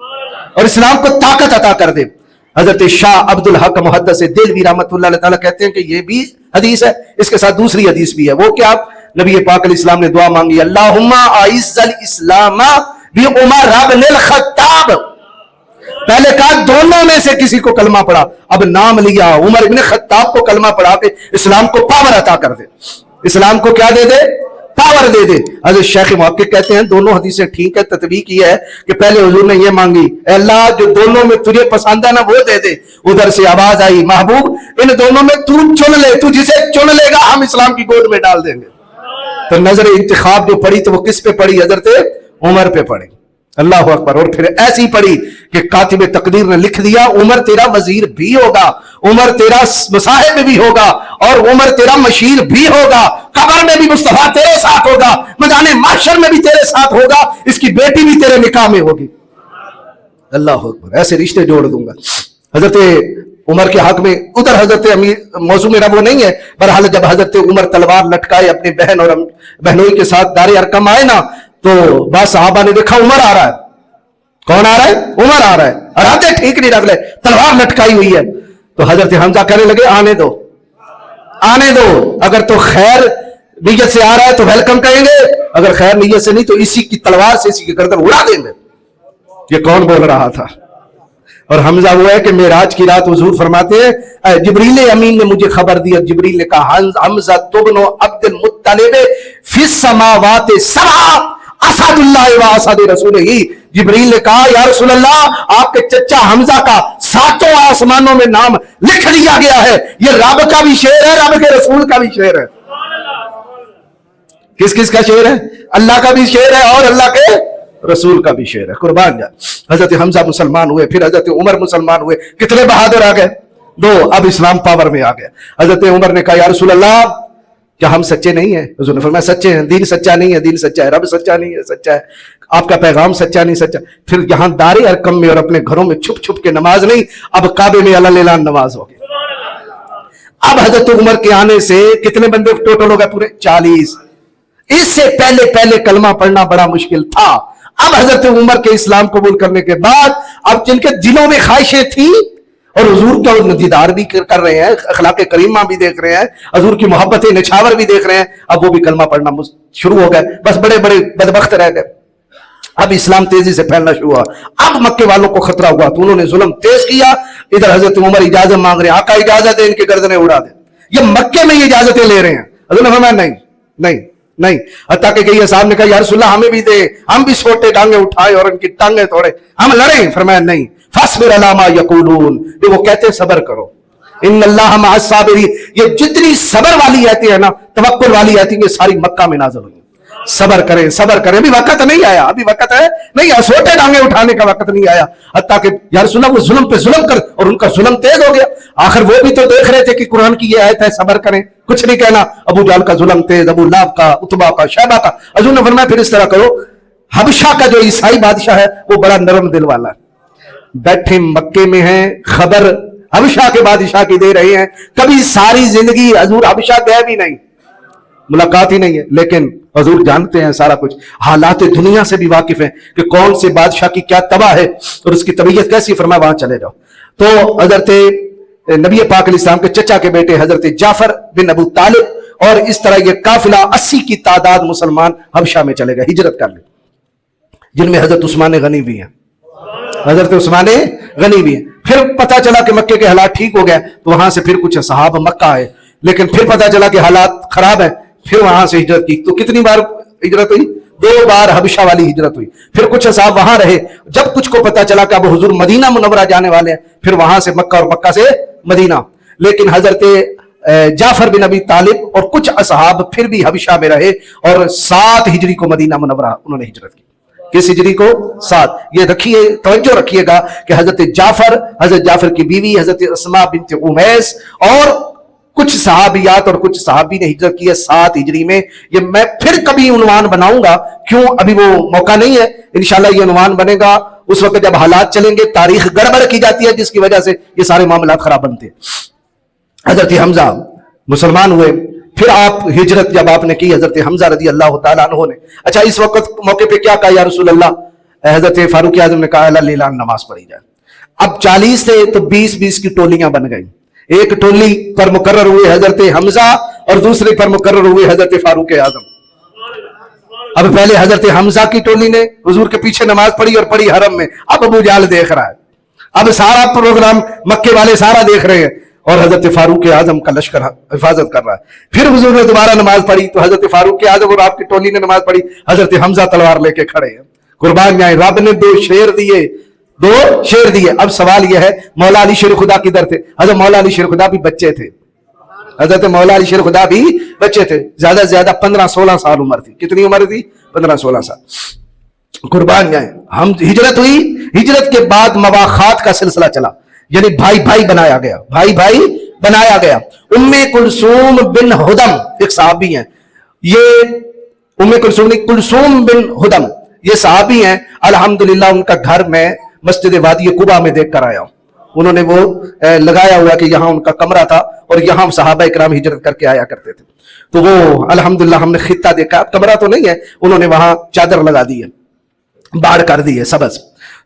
और इस्लाम को ताकत अता कर दे। हजरत शाह अब्दुल हक मुहद्दिस देलवी रहमतुल्लाह अलैह ताला कहते हैं कि ये भी हदीस है, इसके साथ दूसरी हदीस भी है। वो क्या, नबी पाक अलैहिस्सलाम ने दुआ मांगी, अल्लाहुम्मा आइज़्ज़ल इस्लाम बि उमर इब्नुल खत्ताब। पहले कहा दोनों में से किसी को कलमा पड़ा, अब नाम लिया, उमर इब्न खत्ताब को कलमा पढ़ा के इस्लाम को पावर अता कर दे, इस्लाम को क्या दे दे, पावर दे दे। हज़रत शेख मुहक्किक कहते हैं दोनों हदीसें ठीक है, तत्बीक की है कि पहले हुजूर ने ये मांगी, अल्लाह जो दोनों में तुझे पसंद है ना वो दे दे। उधर से आवाज आई, महबूब इन दोनों में तू चुन ले, तू जिसे चुन लेगा हम इस्लाम की गोद में डाल देंगे। तो नजर इंतखाब जो पड़ी तो वो किस पे पड़ी, हजरत उमर पे पड़ी। अल्लाह अकबर। और फिर ऐसी पड़ी कि कातिब तकदीर ने लिख दिया, उमर तेरा वजीर भी होगा, उमर तेरा मसाहिब भी होगा और उमर तेरा मशीर भी होगा, कब्र में भी मुस्तफा तेरे साथ होगा, मैदान माशर में भी तेरे साथ होगा, इसकी बेटी भी तेरे निकाह में होगी। अल्लाह अकबर। ऐसे रिश्ते जोड़ दूंगा। हजरत उमर के हक में उधर हजरत अमीर मौजू मेरा वो नहीं है, बहरहाल जब हजरत उमर तलवार लटकाए अपनी बहन और बहनोई के साथ दारे अरकम आए ना, तो बस साहबा ने देखा उमर आ रहा है। कौन आ रहा है? उमर आ रहा है। और हाथे ठीक नहीं रख ले, तलवार लटकाई हुई है। तो हजरत हमजा कहने लगे आने दो, आने दो, अगर तो खैर नीयत से आ रहा है तो वेलकम कहेंगे, अगर खैर नीयत से नहीं तो इसी की तलवार से इसी की गर्दन उड़ा देंगे। ये कौन बोल रहा था? और हमजा वो है कि मेराज की रात हुजूर फरमाते हैं जिब्रील अमीन ने मुझे खबर दी, जिब्रील ने कहा हमजा तुब्नो अब्दुल मुत्तलिब फिस समावात सबआ असदुल्लाह व असद रसूलिही। जिब्रील ने कहा या रसूल अल्लाह, आपके चचा हमजा का 7 आसमानों में नाम लिख दिया गया है। ये रब का भी शेर है, रब के रसूल का भी शेर है। किस किस का शेर है? अल्लाह का भी शेर है और अल्लाह के रसूल का भी शेर है। कुर्बान जा। हजरत हमजा मुसलमान हुए, फिर हजरत उमर मुसलमान हुए। कितने बहादुर आ गए? 2। अब इस्लाम पावर में आ गया। हजरत उमर ने कहा या रसूल अल्लाह, क्या हम सच्चे नहीं है? हुजूर ने फरमाया सच्चे हैं, दीन सच्चा नहीं है, दीन सच्चा है, रब सच्चा नहीं है, सच्चा है, आपका पैगाम सच्चा नहीं सच्चा। फिर यहां दारे अरकम में और अपने घरों में छुप छुप के नमाज नहीं, अब काबे में अल्लाह नमाज हो गई। अब हजरत उमर के आने से कितने बंदे टोटल हो गए? पूरे 40। इससे पहले पहले कलमा पढ़ना बड़ा मुश्किल था। अब हजरत उमर के इस्लाम कबूल करने के बाद अब जिनके दिलों में ख्वाहिशें थी और हुजूर का दीदार भी कर रहे हैं, अखलाक करीमा भी देख रहे हैं, हुजूर की मोहब्बतें निछावर भी देख रहे हैं, अब वो भी कलमा पढ़ना शुरू हो गए। बस बड़े बड़े बदबख्त रह गए। अब इस्लाम तेजी से फैलना शुरू हुआ। अब मक्के वालों को खतरा हुआ तो उन्होंने जुल्म तेज किया। इधर हजरत उमर इजाजत मांग रहे हैं, आका इजाजत है, इनके गर्दनें उड़ा दे। ये मक्के में ये इजाजतें ले रहे हैं। हजरत ने फरमाया नहीं नहीं नहीं, हत्ता के कई साहब ने कहा या रसूलल्लाह हमें भी दे, हम भी सोटे टांगे उठाए और उनकी टांगे तोड़े, हम लड़े। फरमाया नहीं, फस्बिर अला मा यकूलून, ये वो कहते सबर करो, इन्नल्लाह मअस साबिरीन। ये जितनी सबर वाली आयतें है ना, तवक्कुल वाली आयतें, ये सारी मक्का में नाज़िल हुई। सबर करें, सबर करें। अभी वक्त नहीं आया, अभी वक्त है नहीं आया, सोटे टांगे उठाने का वक्त नहीं आया। हत्ता कि या रसूलल्लाह वो जुल्म पे जुल्म कर, और उनका जुल्म तेज हो गया। आखिर वो भी तो देख रहे थे कि कुरान की ये आयत है सबर करें, कुछ नहीं कहना। अबू जाल का जुल्म तेज, अबू लाब का, उतबा का, शैबा का। हुजूर ने फरमाया फिर इस तरह करो, हबशा का जो ईसाई बादशाह है वो बड़ा नरम दिल वाला है, बैठे मक्के में है, खबर हबशा के बादशाह की दे रहे हैं। कभी सारी जिंदगी हजूर हबशा गए भी नहीं, मुलाकात ही नहीं है, लेकिन हजूर जानते हैं सारा कुछ, हालात दुनिया से भी वाकिफ हैं कि कौन से बादशाह की क्या तबाह है और उसकी तबीयत कैसी। फरमाया वहां चले जाओ। तो हजरत नबी पाक अलैहिस्सलाम के चचा के बेटे हजरत जाफर बिन अबू तालिब और इस तरह ये काफिला 80 की तादाद मुसलमान हबशा में चले गए, हिजरत कर ली, जिनमें हजरत उस्मान गनी भी हैं, हजरत उस्मान गनी भी हैं। फिर पता चला कि मक्के के हालात ठीक हो गए तो वहां से फिर कुछ सहाब मक्का आए, लेकिन फिर पता चला कि हालात खराब है, फिर वहां से हिजरत की। तो कितनी बार हिजरत हुई? 2 बार हबशा वाली हिजरत हुई। फिर कुछ साहब वहां रहे, जब कुछ को पता चला कि अब हुजूर मदीना मुनव्वरा जाने वाले हैं, फिर वहां से मक्का और मक्का से मदीना। लेकिन हजरत जाफर बिन अबी तालिब और कुछ असहाब फिर भी हबशा में रहे और 7 हिजरी को मदीना मुनव्वरा उन्होंने हिजरत की। किस हिजरी को? 7। ये रखिए, तवज्जो रखिएगा कि हजरत जाफर की बीवी हजरत अस्मा बिन्त उमैस और कुछ सहाबियात और कुछ सहाबी ने हिजरत की है 7 हिजरी में। ये मैं फिर कभी उन्वान बनाऊंगा, क्यों अभी वो मौका नहीं है। इंशाल्लाह ये उन्वान बनेगा उस वक्त जब हालात चलेंगे, तारीख गड़बड़ की जाती है जिसकी वजह से ये सारे मामला खराब बनते हैं। हजरत हमजा मुसलमान हुए, फिर आप हिजरत जब आपने की हजरत हमजा रजी अल्लाह तआला अन्हु ने, अच्छा इस वक्त मौके पे क्या कहा या रसूल अल्लाह? हजरत फारूक आजम ने कहा अल्लाह नमाज पढ़ी जाए। अब 40 थे तो 20-20 की टोलियां बन गई। एक टोली पर मुकर्रर हुए हजरत हमजा और दूसरे पर मुकर्रर हुए हजरत फारूक आजम। अब पहले हजरत हमजा की टोली ने हुजूर के पीछे नमाज पढ़ी और पढ़ी हरम में। अब अबू जाल देख रहा है, अब सारा प्रोग्राम मक्के वाले सारा देख रहे हैं और हजरत फारूक आजम का लश्कर हिफाजत कर रहा है। फिर हुजूर ने दोबारा नमाज पढ़ी तो हजरत फारूक आजम और आपकी टोली ने नमाज पढ़ी, हजरत हमजा तलवार लेके खड़े हैं। कुर्बान जाए, रब ने 2 शेर दिए। अब सवाल यह है, मौला अली शेर खुदा किधर थे? हजरत मौला अली शेर खुदा भी बच्चे थे, हजरत मौला अली शेर खुदा भी बच्चे थे, ज्यादा से ज्यादा 15-16 साल उम्र थी। कितनी उम्र थी? 15-16 साल। कुर्बान जाए, हम हिजरत हुई, हिजरत के बाद मवाखात का सिलसिला चला, यानी भाई भाई बनाया गया। उम्मे कुलसूम बिन हुदम एक सहाबी हैं, ये उम्मे कुलसूम बिन हुदम ये सहाबी हैं। अल्हम्दुलिल्लाह उनका घर में मस्जिद वादी कुबा में देख कर आया हूं। उन्होंने वो लगाया हुआ कि यहाँ उनका कमरा था और यहाँ सहाबा इकराम हिजरत करके आया करते थे। तो वो अल्हम्दुलिल्लाह हमने खित्ता देखा, कमरा तो नहीं है, उन्होंने वहां चादर लगा दी है, बाढ़ कर दी है सबज।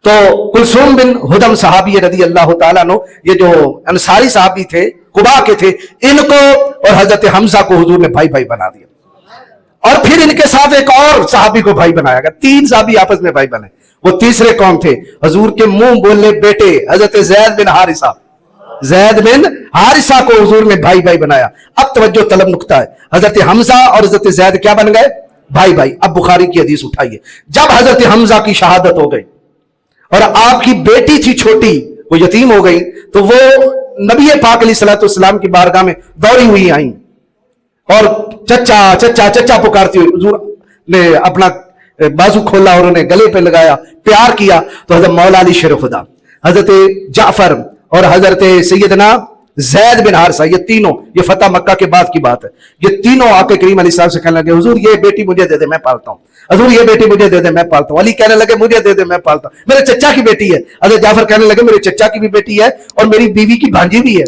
तो कुलसूम बिन हुदम सहाबी रदी अल्लाह तआला अन्हु, ये जो अंसारी सहाबी थे, कुबा के थे, इनको और हजरत हमजा को हुजूर ने भाई भाई बना दिया और फिर इनके साथ एक और सहाबी को भाई बनाया गया। 3 सहाबी आपस में भाई बने। वो तीसरे कौन थे? हजूर के मुंह बोले बेटे हजरत जैद बिन हारिसा, जैद बिन हारिसा को हुजूर ने भाई भाई बनाया। अब तवज्जो तलब नुक्ता है, हजरत हमजा और हजरत जैद क्या बन गए? भाई भाई। अब बुखारी की हदीस उठाइए, जब हजरत हमजा की शहादत हो गई और आपकी बेटी थी छोटी, वो यतीम हो गई, तो वो नबी पाक अलैहिस्सलाम की बारगाह में दौड़ी हुई आई और चचा चचा चचा पुकारती हुई, हुजूर ने अपना बाजू खोला और उन्हें गले पे लगाया, प्यार किया। तो हजरत मौला अली शेर खुदा, हजरत जाफर और हजरत सैयदना जैद बिन हारिसा, ये तीनों, ये फतह मक्का के बाद की बात है, ये तीनों आके करीम अली साहब से कहने लगे हुजूर ये बेटी मुझे दे दे मैं पालता हूँ, हुजूर ये बेटी मुझे दे दे मैं पालता हूँ। अली कहने लगे मुझे दे दे मैं पालता हूँ, मेरे चचा की बेटी है। हजरत जाफर कहने लगे मेरे चचा की भी बेटी है और मेरी बीवी की भांजी भी है,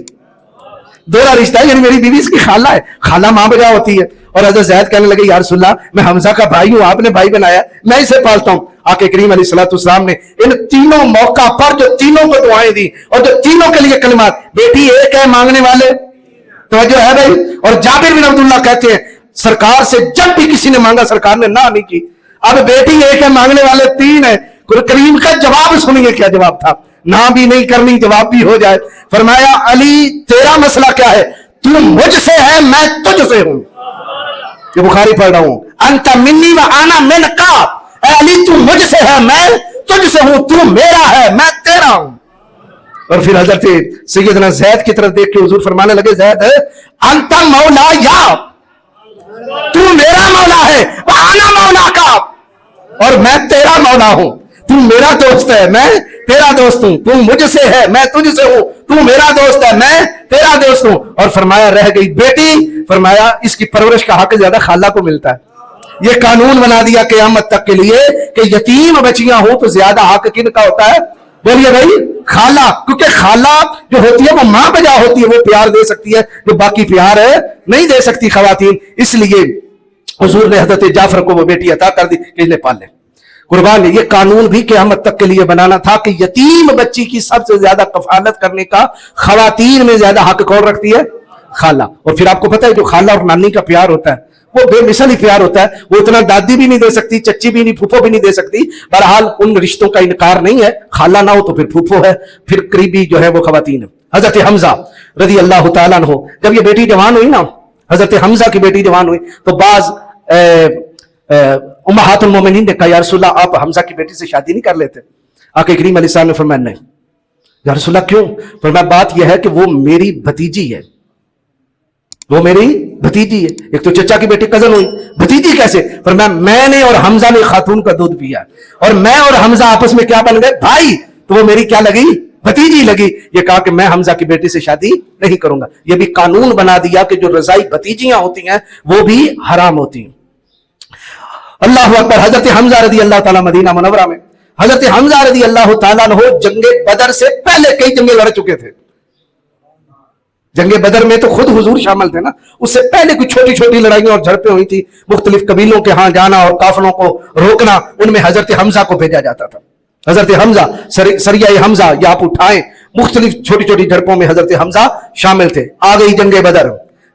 दोहरा रिश्ता है, यानी मेरी बीवी इसकी खाला है, खाला मां बजा होती है। और हजरत जैद कहने लगे या रसूलल्लाह मैं हमजा का भाई हूं, आपने भाई बनाया, मैं इसे पालता हूं। आके करीम अलैहिस्सलाम ने इन तीनों मौका पर जो तीनों को दुआएं दी और जो तीनों के लिए कलिमात, बेटी एक है मांगने वाले, तो जो है भाई। और जाबिर बिन अब्दुल्लाह कहते हैं सरकार से जब भी किसी ने मांगा सरकार ने ना नहीं की। अब बेटी एक है मांगने वाले तीन है, करीम का जवाब सुनिए क्या जवाब था, ना भी नहीं करनी जवाब भी हो जाए। फरमाया अली तेरा मसला क्या है, तू मुझसे है मैं तुझसे हूं, ये बुखारी पढ़ रहा हूं, अंत मिन्नी व आना मिनका, अली तू मुझसे है मैं तुझसे हूं, तू मेरा है मैं तेरा हूं। और फिर हजरत सैयदना जैद की तरफ देख के हुजूर फरमाने लगे जैद अंत मौला या, तू मेरा मौला है, व आना मौला का, और मैं तेरा मौला हूं, तू मेरा दोस्त है मैं तेरा दोस्त हूं, तू मुझसे है मैं तुझसे हूं, तू मेरा दोस्त है मैं तेरा दोस्त हूं। और फरमाया रह गई बेटी, फरमाया इसकी परवरिश का हक ज्यादा खाला को मिलता है। ये कानून बना दिया क़यामत तक के लिए कि यतीम बच्चियां हो तो ज्यादा हक किन का होता है? बोलिए भाई खाला, क्योंकि खाला जो होती है वो मां बजा होती है, वो प्यार दे सकती है जो बाकी प्यार है नहीं दे सकती खवातीन। इसलिए हुजूर ने हजरत जाफर को वो बेटी अता कर दी कि इन्हें पाल ले। कुर्बान, ये कानून भी क़यामत तक के लिए बनाना था कि यतीम बच्ची की सबसे ज्यादा कफालत करने का खवातीन में ज्यादा हक कौन रखती है? खाला। और फिर आपको पता है जो खाला और नानी का प्यार होता है वो बेमिसाल ही प्यार होता है, वो इतना दादी भी नहीं दे सकती, चच्ची भी नहीं, फूफो भी नहीं दे सकती। बहरहाल उन रिश्तों का इनकार नहीं है, खाला ना हो तो फिर फूफो है, फिर करीबी जो है वो खवातीन है। हजरत हमजा रजी अल्लाह तआला अन्हु, जब ये बेटी जवान हुई ना, हजरत हमजा की बेटी जवान हुई, तो बाज उम्महातुल मोमिनीन ने कहा या रसूलल्लाह आप हमजा की बेटी से शादी नहीं कर लेते? आके करीम अलैहि सलाम ने फरमाया नहीं। या रसूलल्लाह क्यों? फरमाया बात यह है कि वो मेरी भतीजी है, वो मेरी भतीजी है। एक तो चचा की बेटी कजन हुई, भतीजी कैसे? फरमाया मैंने और हमजा ने खातून का दूध पिया और मैं और हमजा आपस में क्या बन गए? भाई। तो वो मेरी क्या लगी? भतीजी लगी। ये कहा कि मैं हमजा की बेटी से शादी नहीं करूंगा। ये भी कानून बना दिया कि जो रजाई भतीजियां होती हैं वो भी हराम होती हैं। अल्लाह अकबर। हजरत हमजा रदी अल्लाह ताला मदीना मुनव्वरा में, हजरत हमजा रदी अल्लाह ताला अन्हु जंगे बदर से पहले कई जंगे लड़ चुके थे। जंगे बदर में तो खुद हुजूर शामिल थे ना, उससे पहले कुछ छोटी छोटी लड़ाइयां और झड़पें हुई थी, मुख्तलिफ कबीलों के यहां जाना और काफिलों को रोकना, उनमें हजरत हमजा को भेजा जाता था। हजरत हमजा सरिया हमजा या आप उठाएं, मुख्तलिफ छोटी छोटी झड़पों में हजरत हमजा शामिल थे। आ गई जंगे बदर।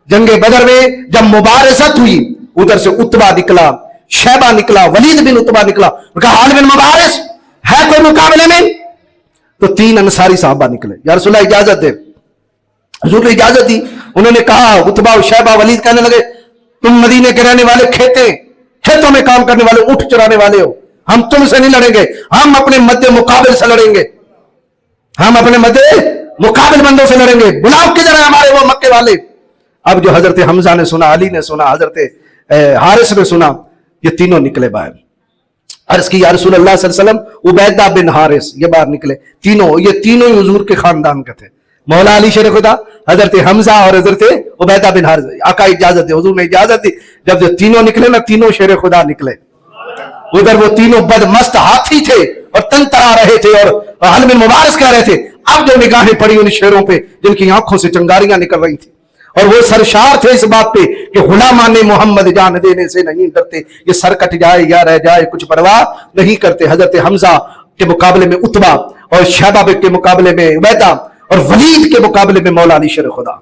जंगे बदर में जब मुबारजत हुई, उधर से उत्बा निकला, शैबा निकला, वलीद बिन उत्बा निकला, उनका हाल बिन मुबारिस है कोई मुकाबले में? तो 3 अंसारी साहबा निकले, या रसूलल्लाह इजाजत दे। हुजूर ने इजाजत दी। उन्होंने कहा, उत्बा और शैबा वलीद कहने लगे तुम मदीने के रहने वाले, खेतों में काम करने वाले, ऊंट चराने वाले हो, हम तुमसे नहीं लड़ेंगे, हम अपने मध्य मुकाबिल से लड़ेंगे, हम अपने मध्य मुकाबिल बंदों से लड़ेंगे, बुलाओ किधर है हमारे वो मक्के वाले। अब जो हजरत हमजा ने सुना, अली ने सुना, हजरत हारिस ने सुना, ये तीनों निकले बाहर। अर्ज की या रसूलल्लाह सल्लल्लाहु अलैहि वसल्लम, उबैदा बिन हारिस ये बाहर निकले। ये तीनों ही हुजूर के खानदान के थे, मौला अली शेर खुदा, हजरत हमजा और हजरत उबैदा बिन हारिस। आका इजाजत दे, हुजूर ने इजाजत दी। जब जो तीनों निकले ना, तीनों शेर खुदा निकले। उधर वो तीनों बदमस्त हाथी थे और तंतरा रहे थे और हल बिन मुबारस कह रहे थे। अब जो निगाहें पड़ी उन शेरों पे जिनकी आंखों से चिंगारियां निकल रही थी, और वो सरशार थे इस बात पे कि गुलामान मोहम्मद जान देने से नहीं डरते, ये सर कट जाए या रह जाए कुछ परवाह नहीं करते। हजरत हमजा के मुकाबले में उत्बा और शैबा के मुकाबले में उबैदा और वलीद के मुकाबले में मौला अली शेर खुदा।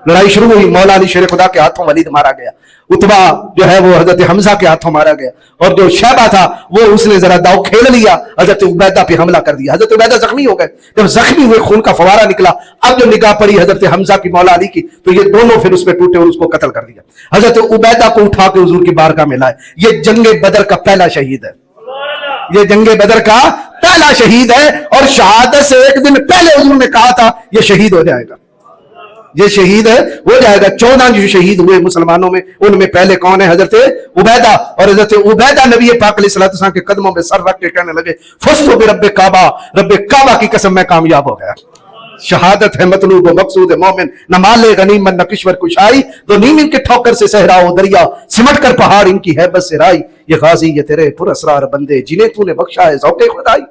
लड़ाई शुरू हुई, मौला अली शेर खुदा के हाथों वलीद मारा गया, उतबा जो है वो हजरत हमजा के हाथों मारा गया, और जो शैबा था वो उसने जरा दाव खेल लिया, हजरत उबैदा पे हमला कर दिया, हजरत उबैदा जख्मी हो गए। जब जख्मी हुए खून का फवारा निकला, अब जो निगाह पड़ी हजरत हमजा की मौला अली की, तो ये दोनों फिर उस पर टूटे और उसको कत्ल कर दिया। हजरत उबैदा को उठा के हुजूर की बारगाह में लाए। ये जंगे बदर का पहला शहीद है, ये जंगे बदर का पहला शहीद है, और शहादत से एक दिन पहले हुजूर ने कहा था ये शहीद हो जाएगा, ये शहीद है हो जाएगा। 14 जो शहीद हुए मुसलमानों में, उनमें पहले कौन है? हजरत उबैदा। और हजरत उबैदा नबी पाक अलैहिस्सलातु वस्सलाम के कदमों में सर रख के कहने लगे, फस्तु बिरब्बे काबा, रब्बे काबा की कसम मैं कामयाब हो गया। शहादत है मतलूब व मकसूद मोमिन, न माले गनीमत न किश्वर कुशाई, दो नीम इनके ठोकर से सहरा हो दरिया, सिमट कर पहाड़ इनकी हैबत से राई, ये गाजी ये तेरे पुरअसरार बंदे जिन्हें तूने बख्शा है ज़ौक़े खुदाई।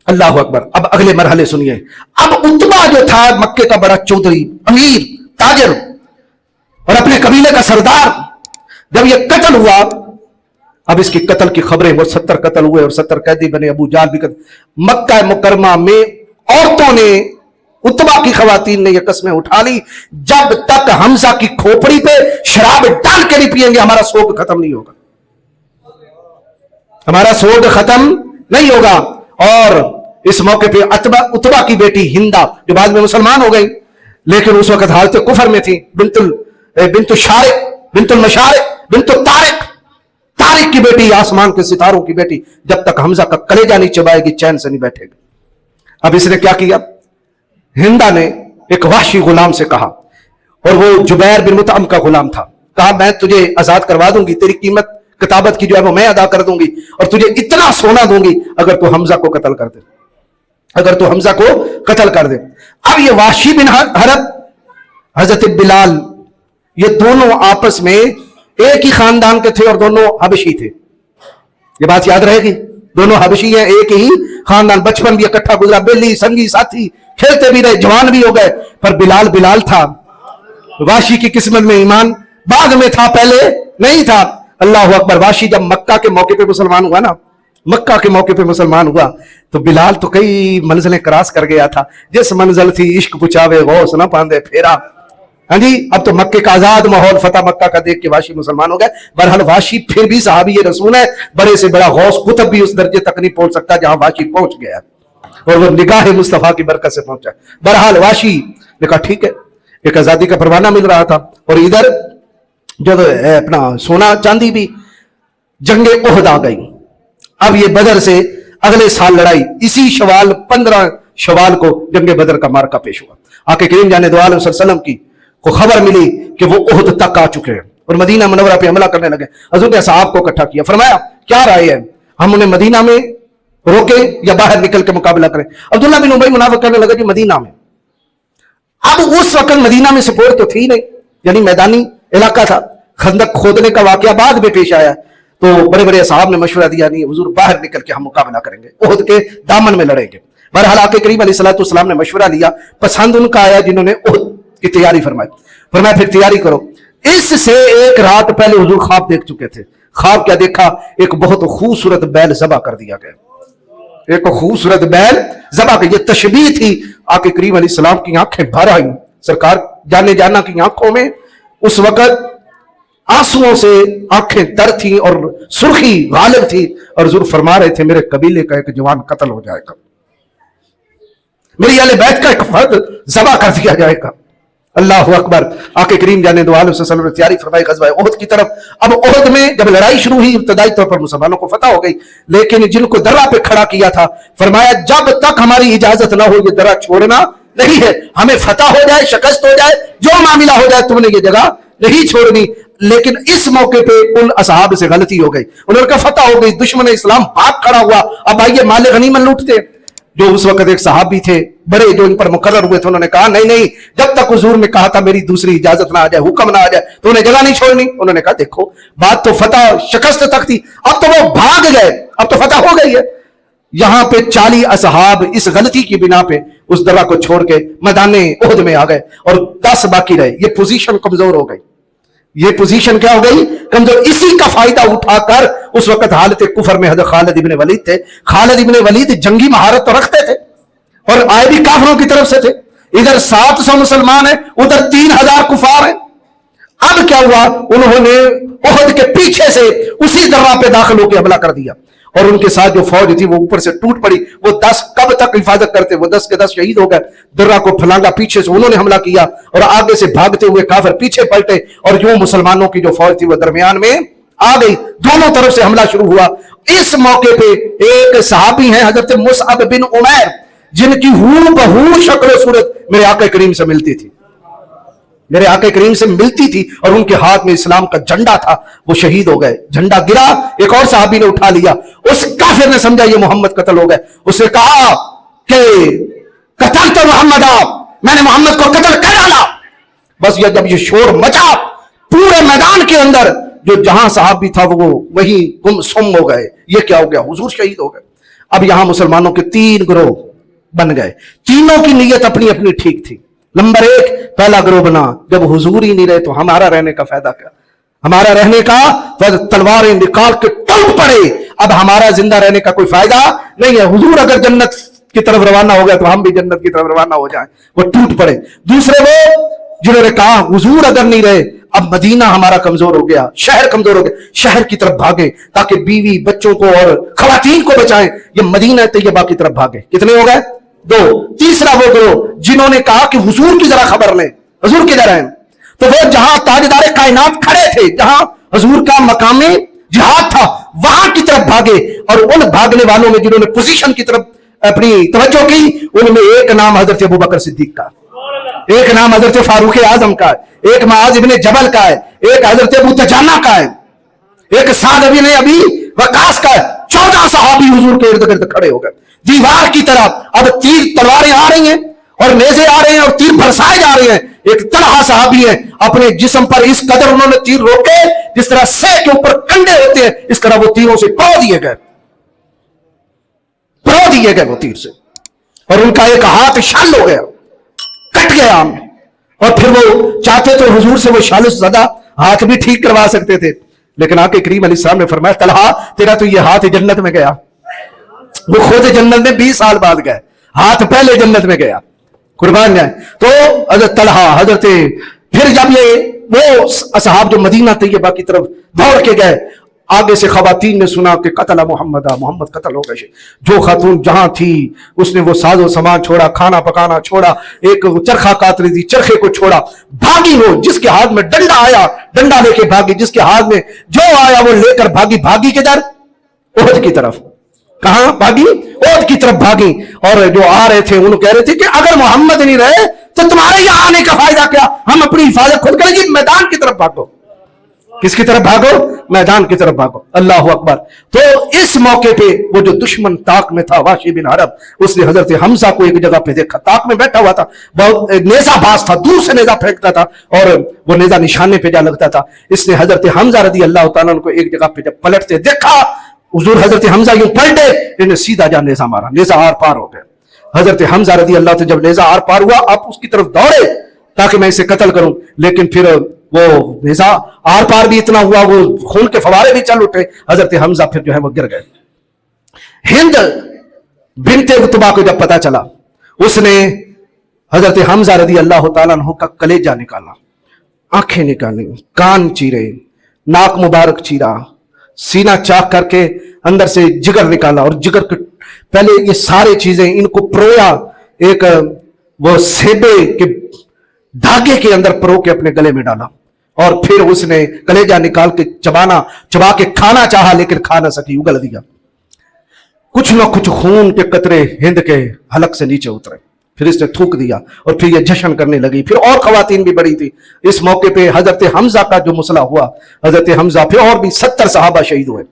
अल्लाह अकबर। अब अगले मरहले सुनिए। अब उतबा जो था मक्के का बड़ा चौधरी, अमीर, ताजर और अपने कबीले का सरदार, जब ये कत्ल हुआ, अब इसकी कत्ल की खबरें, वो 70 कत्ल हुए और 70 कैदी बने, अबू जाल भी मक्का मुकरमा में औरतों ने, उतबा की खवातीन ने ये कस्में उठा ली, जब तक हमजा की खोपड़ी पे शराब डाल के नहीं पिएंगे हमारा सोग खत्म नहीं होगा, हमारा सोग खत्म नहीं होगा। और इस मौके पे उतबा की बेटी हिंदा, जो बाद में मुसलमान हो गई, लेकिन उस वक्त हालत कुफर में थी, बिंतुल मशारिक, बिंतुल तारिक की बेटी, आसमान के सितारों की बेटी, जब तक हमजा का कलेजा नहीं चबाएगी चैन से नहीं बैठेगी। अब इसने क्या किया? हिंदा ने एक वहशी गुलाम से कहा, और वो जुबैर बिन मुतअम का गुलाम था, कहा मैं तुझे आजाद करवा दूंगी, तेरी कीमत किताबत की जो है वो मैं अदा कर दूंगी, और तुझे इतना सोना दूंगी अगर तू हमजा को कत्ल कर दे, अगर तू हमजा को कत्ल कर दे। अब ये वाशी बिन हरब, हजरत बिलाल, ये दोनों आपस में एक ही खानदान के थे और दोनों हबशी थे। ये बात याद रहेगी, दोनों हबशी हैं, एक ही खानदान, बचपन भी इकट्ठा गुजरा, बेली संगी साथी, खेलते भी रहे, जवान भी हो गए। पर बिलाल था। वाशी की किस्मत में ईमान बाद में था, पहले नहीं था। अल्लाह अकबर। वाशी जब मक्का के मौके पे मुसलमान हुआ ना, मक्का के मौके पे मुसलमान हुआ, तो बिलाल तो कई मंजिलें क्रॉस कर गया था। जिस मंजिल थी इश्क पुछावे गौस न पांदे फेरा, हाँ जी, अब तो मक्के का आजाद माहौल फतह मक्का का देख के वाशी मुसलमान हो गए। बहरहाल वाशी फिर भी सहाबी रसूल है, बड़े से बड़ा गौस कुतुब भी उस दर्जे तक नहीं पहुंच सकता जहां वाशी पहुंच गया, और वो निगाह मुस्तफा की बरकत से पहुंचा। बहरहाल वाशी ने कहा ठीक है, एक आजादी का परवाना मिल रहा था, और इधर जब अपना सोना चांदी भी, जंगे ओहद आ गई। अब ये बदर से अगले साल लड़ाई, इसी शवाल 15 शवाल को जंगे बदर का मार्का पेश हुआ। आके करीम जाने दो आलम सल्लल्लाहु की को खबर मिली कि वो ओहद तक आ चुके हैं और मदीना मुनव्वरा पे हमला करने लगे। हज़रत ने असहाब को इकट्ठा किया, फरमाया क्या राय है, हम उन्हें मदीना में रोके या बाहर निकल के मुकाबला करें? अब्दुल्लाह बिन उबई मुनाफिक करने लगा जी मदीना में। अब उस वक्त मदीना में सपोर्ट तो थी नहीं, यानी मैदानी इलाका था, खंदक खोदने का वाकया बाद में पेश आया, तो बड़े बड़े साहब ने मशवरा दिया नहीं हुजूर बाहर निकल के हम मुकाबला करेंगे, ओहद के दामन में लड़ेंगे। बहरहाल आके करीम अलैहिस्सलाम ने मशवरा लिया, पसंद उनका आया जिन्होंने ओहद की तैयारी फरमाई। फरमाया फिर तैयारी करो। इससे एक रात पहले हुजूर ख्वाब देख चुके थे। ख्वाब क्या देखा? एक बहुत खूबसूरत बैल ज़बा कर दिया गया, एक खूबसूरत बैल ज़बा कर। ये तशबीह थी। आके करीम अलैहिस्सलाम की आंखें भर आई, सरकार जाने जाना की आंखों में उस वक्त आंसुओं से आंखें तर थी और सुर्खी गालिब थी, और हुजूर फरमा रहे थे मेरे कबीले का एक जवान कत्ल हो जाएगा, मेरी अहले बैत का एक फर्द ज़बा कर दिया जाएगा। अल्लाह अकबर। आके करीम जाने दो आलम सल्लल्लाहु अलैहि वसल्लम ने तैयारी फरमाई ग़ज़वा ओहद की तरफ। अब ओहद में जब लड़ाई शुरू हुई, इब्तिदाई तौर पर मुसलमानों को फतह हो गई, लेकिन जिनको दर्रा पे खड़ा किया था, फरमाया जब तक हमारी इजाजत ना हो ये दर्रा छोड़ना नहीं है, हमें फतह हो जाए, शिकस्त हो जाए, जो मामला हो जाए, तुमने ये जगह नहीं छोड़नी। लेकिन इस मौके पे उन असहाब से गलती हो गई, उन्होंने कहा फतह हो गई, दुश्मन इस्लाम भाग खड़ा हुआ, अब आइए माले गनीमत लूटते। जो उस वक्त एक सहाबी थे बड़े, जो इन पर मुकर्रर हुए थे, उन्होंने कहा नहीं नहीं, जब तक हुजूर ने कहा था मेरी दूसरी इजाजत ना आ जाए, हुक्म ना आ जाए, तो उन्हें जगह नहीं छोड़नी। उन्होंने कहा देखो बात तो फतह शिकस्त तक थी, अब तो वो भाग गए, अब तो फतह हो गई है। यहां पे 40 असहाब इस गलती की बिना पे उस दर्रा को छोड़ के मैदाने ओहद में आ गए और 10 बाकी रहे। ये पोजीशन कमजोर हो गई, ये पोजीशन क्या हो गई? कमजोर। इसी का फायदा उठाकर उस वक्त हालत कुफर में हज़रत खालिद इब्न वलीद थे। खालिद इब्न वलीद जंगी महारत तो रखते थे और आए भी काफिरों की तरफ से थे, इधर 700 मुसलमान है, उधर 3000 कुफार है। अब क्या हुआ, उन्होंने उहद के पीछे से उसी दर्रा पे दाखिल होकर हमला कर दिया और उनके साथ जो फौज थी वो ऊपर से टूट पड़ी। वो 10 कब तक हिफाजत करते, वो 10 के 10 शहीद हो गए। दर्रा को फलांगा, पीछे से उन्होंने हमला किया और आगे से भागते हुए काफिर पीछे पलटे और जो मुसलमानों की जो फौज थी वो दरमियान में आ गई। दोनों तरफ से हमला शुरू हुआ। इस मौके पे एक सहाबी हैं हजरत मुसअब बिन उमैर, जिनकी हूबहू शक्ल सूरत मेरे आका करीम से मिलती थी, मेरे आका करीम से मिलती थी, और उनके हाथ में इस्लाम का झंडा था। वो शहीद हो गए। झंडा गिरा, एक और सहाबी ने उठा लिया। उस काफिर ने समझा ये मोहम्मद कत्ल हो गए। उसने कहा कि कत्ल तो मोहम्मद, मैंने मोहम्मद को कत्ल कर डाला। बस ये जब ये शोर मचा पूरे मैदान के अंदर, जो जहां सहाबी था वो वही गुमसुम हो गए। ये क्या हो गया, हुजूर शहीद हो गए। अब यहां मुसलमानों के 3 गिरोह बन गए। तीनों की नीयत अपनी अपनी ठीक थी। नंबर 1, पहला गिरोह बना, जब हुजूर ही नहीं रहे तो हमारा रहने का फायदा क्या, हमारा रहने का तलवारें निकाल के टूट पड़े। अब हमारा जिंदा रहने का कोई फायदा नहीं है। हुजूर अगर जन्नत की तरफ रवाना हो गया तो हम भी जन्नत की तरफ रवाना हो जाएं। वो टूट पड़े। दूसरे वो जिन्होंने कहा हुजूर अगर नहीं रहे, अब मदीना हमारा कमजोर हो गया, शहर कमजोर हो गया, शहर की तरफ भागे ताकि बीवी बच्चों को और खवातीन को बचाएं। ये मदीना तैयबा की तरफ भागे। कितने हो गए, 2। तीसरा वो गिरोह जिन्होंने कहा कि हुजूर की जरा खबर लें, हुजूर किधर हैं। तो वो जहां ताजदार कायनात खड़े थे, जहां हुजूर का मकामे जिहाद था, वहां की तरफ भागे। और उन भागने वालों में जिन्होंने पोजीशन की तरफ अपनी तवज्जो की, उनमें एक नाम हजरत अबू बकर सिद्दीक का, एक नाम हजरत फारूक आजम का है, एक मुआज इब्ने जबल का है, एक हजरत अबू तजाना का है, एक साद इब्ने अबी वकास का है। 14 सहाबी हुजूर के इर्द गिर्द खड़े हो गए दीवार की तरह। अब तीर तलवारें आ रही हैं और नेज़े आ रहे हैं और तीर बरसाए जा रहे हैं। एक तलहा सहाबी है, अपने जिस्म पर इस कदर उन्होंने तीर रोके जिस तरह से के ऊपर कंडे होते हैं, इस तरह वो तीरों से पौ दिए गए वो तीर से। और उनका एक हाथ शाल हो गया, कट गया। और फिर वो चाहते तो हुजूर से वो शालिस ज़दा हाथ भी ठीक करवा सकते थे, लेकिन आके करीम अलैहिस्सलाम ने फरमाया तलहा तेरा तो ये हाथ जन्नत में गया। वो खुद जन्नत में 20 साल बाद गए, हाथ पहले जन्नत में गया, कुर्बान जाए। तो हजरत तलहा हजरत, फिर जब ये वो असहाब जो मदीना तैयबा की तरफ दौड़ के गए, आगे से खवातीन ने सुना कि कत्ल मोहम्मद, मोहम्मद कत्ल हो गए। जो खातून जहां थी उसने वो साजो सामान छोड़ा, खाना पकाना छोड़ा, एक चरखा कातरी थी चरखे को छोड़ा, भागी। वो जिसके हाथ में डंडा आया डंडा लेके भागी, जिसके हाथ में जो आया वो लेकर भागी। भागी किधर, ओहद की तरफ। कहां भागी, ओहद की तरफ भागी। और जो आ रहे थे उन्होंने कह रहे थे कि अगर मोहम्मद नहीं रहे तो तुम्हारे यहां आने का फायदा क्या, हम अपनी हिफाजत खुद करेंगे। मैदान की तरफ भागो। किसकी तरफ भागो, मैदान की तरफ भागो। अल्लाह अकबर। तो इस मौके पे वो जो दुश्मन ताक में था वाशी बिन हरब, उसने हजरत हमजा को एक जगह पे देखा, ताक में बैठा हुआ था, बहुत नेजा बाज था, दूर से नेजा फेंकता था और वो नेजा निशाने पे जा लगता था। इसने हजरत हमजा रदी अल्लाह तआला को एक जगह पे जब पलटते देखा, हुजूर हजरत हमजा यूं पलटे, इन्हें सीधा जा नेजा मारा, नेजा आर पार हो गया। हजरत हमजा रदी अल्लाह तो जब नेजा आर पार हुआ, आप उसकी तरफ दौड़े ताकि मैं इसे कत्ल करूं, लेकिन फिर वो नेजा आर पार भी इतना हुआ, वो खून के फवारे भी चल उठे। हजरत हमजा फिर जो है वो गिर गए। हिंद बिनते उतबा को जब पता चला, उसने हजरत हमजा रदी अल्लाह तआला अन्हु का कलेजा निकाला, आंखें निकाली, कान चीरे, नाक मुबारक चीरा, सीना चाक करके अंदर से जिगर निकाला और जिगर के पहले ये सारी चीजें इनको परोया, एक वो सेबे के धागे के अंदर परो के अपने गले में डाला और फिर उसने कलेजा निकाल के चबा के खाना चाहा, लेकिन खा ना सकी, उगल दिया। कुछ न कुछ खून के कतरे हिंद के हलक से नीचे उतरे, फिर इसने थूक दिया और फिर ये जश्न करने लगी। फिर और खवातीन भी बड़ी थी। इस मौके पे हजरत हमजा का जो मसला हुआ, हजरत हमजा फिर और भी 70 सहाबा शहीद हुए।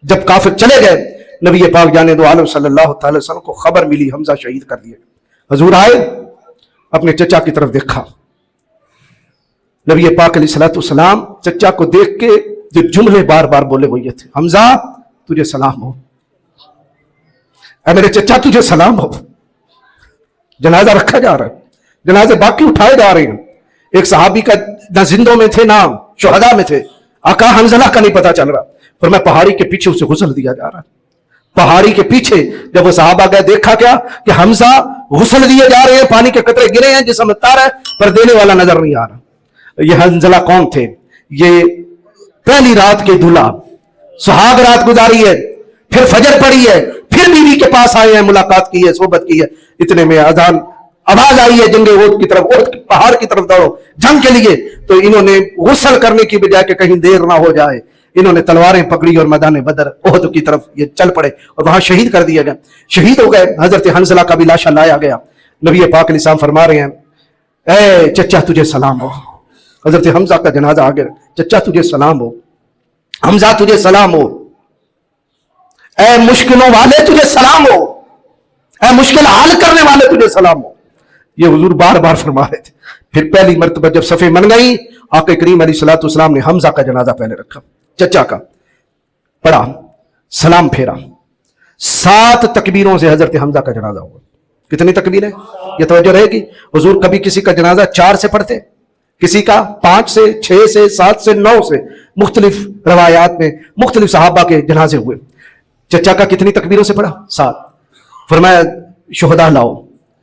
जब काफिर चले गए, नबी पाक जाने दो आलम सल्लल्लाहु अलैहि वसल्लम को खबर मिली हमजा शहीद कर दिए। हुजूर आए, अपने चचा की तरफ देखा, नबी पाक अलैहिस्सलाम चचा को देख के जो जुमले बार बार बोले वो ये थे, हमजा तुझे सलाम हो, मेरे चचा तुझे सलाम हो। जनाजा रखा जा रहा है, जनाजे बाकी उठाए जा रहे हैं। एक सहाबी का ना जिंदों में थे ना शुहदा में थे, आका हंजला का नहीं पता चल रहा, पर मैं पहाड़ी के पीछे उसे गुसल दिया जा रहा है। पहाड़ी के पीछे जब वो सहाबा गए, देखा क्या कि हमजा غسل دیے جا رہے ہیں, پانی کے قطرے گرے ہیں, جسم میں تار ہے پر دینے والا نظر نہیں آ رہا. یہ حنظلہ کون تھے؟ یہ پہلی رات کے دلہا, سہاگ رات گزاری ہے, پھر فجر پڑی ہے, پھر بیوی کے پاس آئے ہیں, ملاقات کی ہے, صحبت کی ہے. اتنے میں اذان آواز آئی ہے جنگ احد کی طرف, احد پہاڑ کی طرف دوڑو جنگ کے لیے. تو انہوں نے غسل کرنے کی بجائے کہ کہیں دیر نہ ہو جائے, انہوں نے تلواریں پکڑی اور میدان بدر احد کی طرف یہ چل پڑے اور وہاں شہید کر دیا گیا, شہید ہو گئے. حضرت حنظلہ کا بھی لاشا لایا گیا. نبی پاک علیہ السلام فرما رہے ہیں, اے چچا تجھے سلام ہو. حضرت حمزہ کا جنازہ آگے, چچا تجھے سلام ہو, حمزہ تجھے سلام ہو, اے مشکلوں والے تجھے سلام ہو, اے مشکل حل کرنے والے تجھے سلام ہو. یہ حضور بار بار فرما رہے تھے. پھر پہلی مرتبہ جب صفیں من گئی, آقا کریم علیہ الصلوۃ والسلام نے حمزہ کا جنازہ پہلے رکھا, چچا کا پڑھا, سلام پھیرا. 7 تکبیروں سے حضرت حمزہ کا جنازہ ہوا. کتنی تکبیریں؟ یہ توجہ رہے گی. حضور کبھی کسی کا جنازہ 4 سے پڑھتے, کسی کا 5 سے, 6 سے, 7 سے, 9 سے. مختلف روایات میں مختلف صحابہ کے جنازے ہوئے. چچا کا کتنی تکبیروں سے پڑھا؟ 7. فرمایا شہداء لاؤ.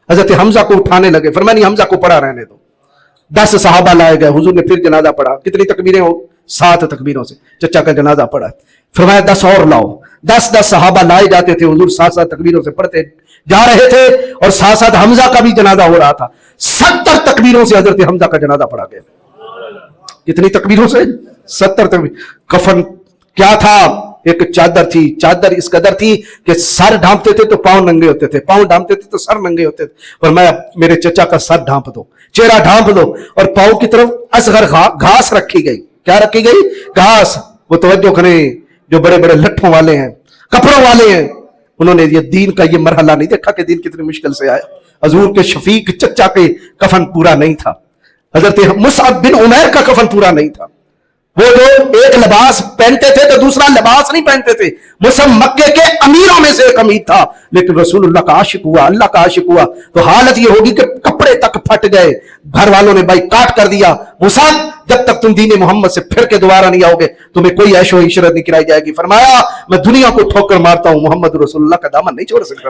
حضرت حمزہ کو اٹھانے لگے, فرمایا نہیں حمزہ کو پڑھا رہنے دو. 10 صحابہ لائے گئے, حضور نے پھر جنازہ پڑھا. کتنی تکبیریں ہو؟ 7 تکبیروں سے چچا کا جنازہ پڑھا. فرمایا 10 اور لاؤ. 10 صحابہ لائے جاتے تھے, حضور 7 تکبیروں سے پڑھتے جا رہے تھے اور 7 حمزہ کا بھی جنازہ ہو رہا تھا. 70 تکبیروں سے حضرت حمزہ کا جنازہ پڑھا گیا. کتنی تکبیروں سے؟ 70 تکبیر. کفن کیا تھا؟ ایک چادر تھی. چادر اس قدر تھی کہ سر ڈھانپتے تھے تو پاؤں ننگے ہوتے تھے, پاؤں ڈھانپتے تھے تو سر ننگے ہوتے تھے. اور میں میرے چچا کا سر ڈھانپ دو, چہرہ ڈھانپ دو, اور پاؤں کی طرف اصغر گھاس رکھی گئی. کیا رکھی گئی؟ گھاس. وہ توجہ کریں, جو بڑے بڑے لٹھوں والے ہیں, کپڑوں والے ہیں, انہوں نے یہ دین کا یہ مرحلہ نہیں دیکھا کہ دین کتنی مشکل سے آیا. حضور کے شفیق چچا کے کفن پورا نہیں تھا. حضرت مصعب بن عمیر کا کفن پورا نہیں تھا. وہ جو ایک لباس پہنتے تھے تو دوسرا لباس نہیں پہنتے تھے. مصعب مکے کے امیروں میں سے ایک امیر تھا, لیکن رسول اللہ کا عاشق ہوا, اللہ کا عاشق ہوا تو حالت یہ ہوگی کہ کپڑے تک پھٹ گئے. گھر والوں نے بائی کاٹ کر دیا, مصعب جب تک تم دین محمد سے پھر کے دوبارہ نہیں آؤ گے تمہیں کوئی عیش و عشرت نہیں کرائی جائے گی. فرمایا میں دنیا کو ٹھوکر مارتا ہوں, محمد رسول اللہ کا دامن نہیں چھوڑ سکتا.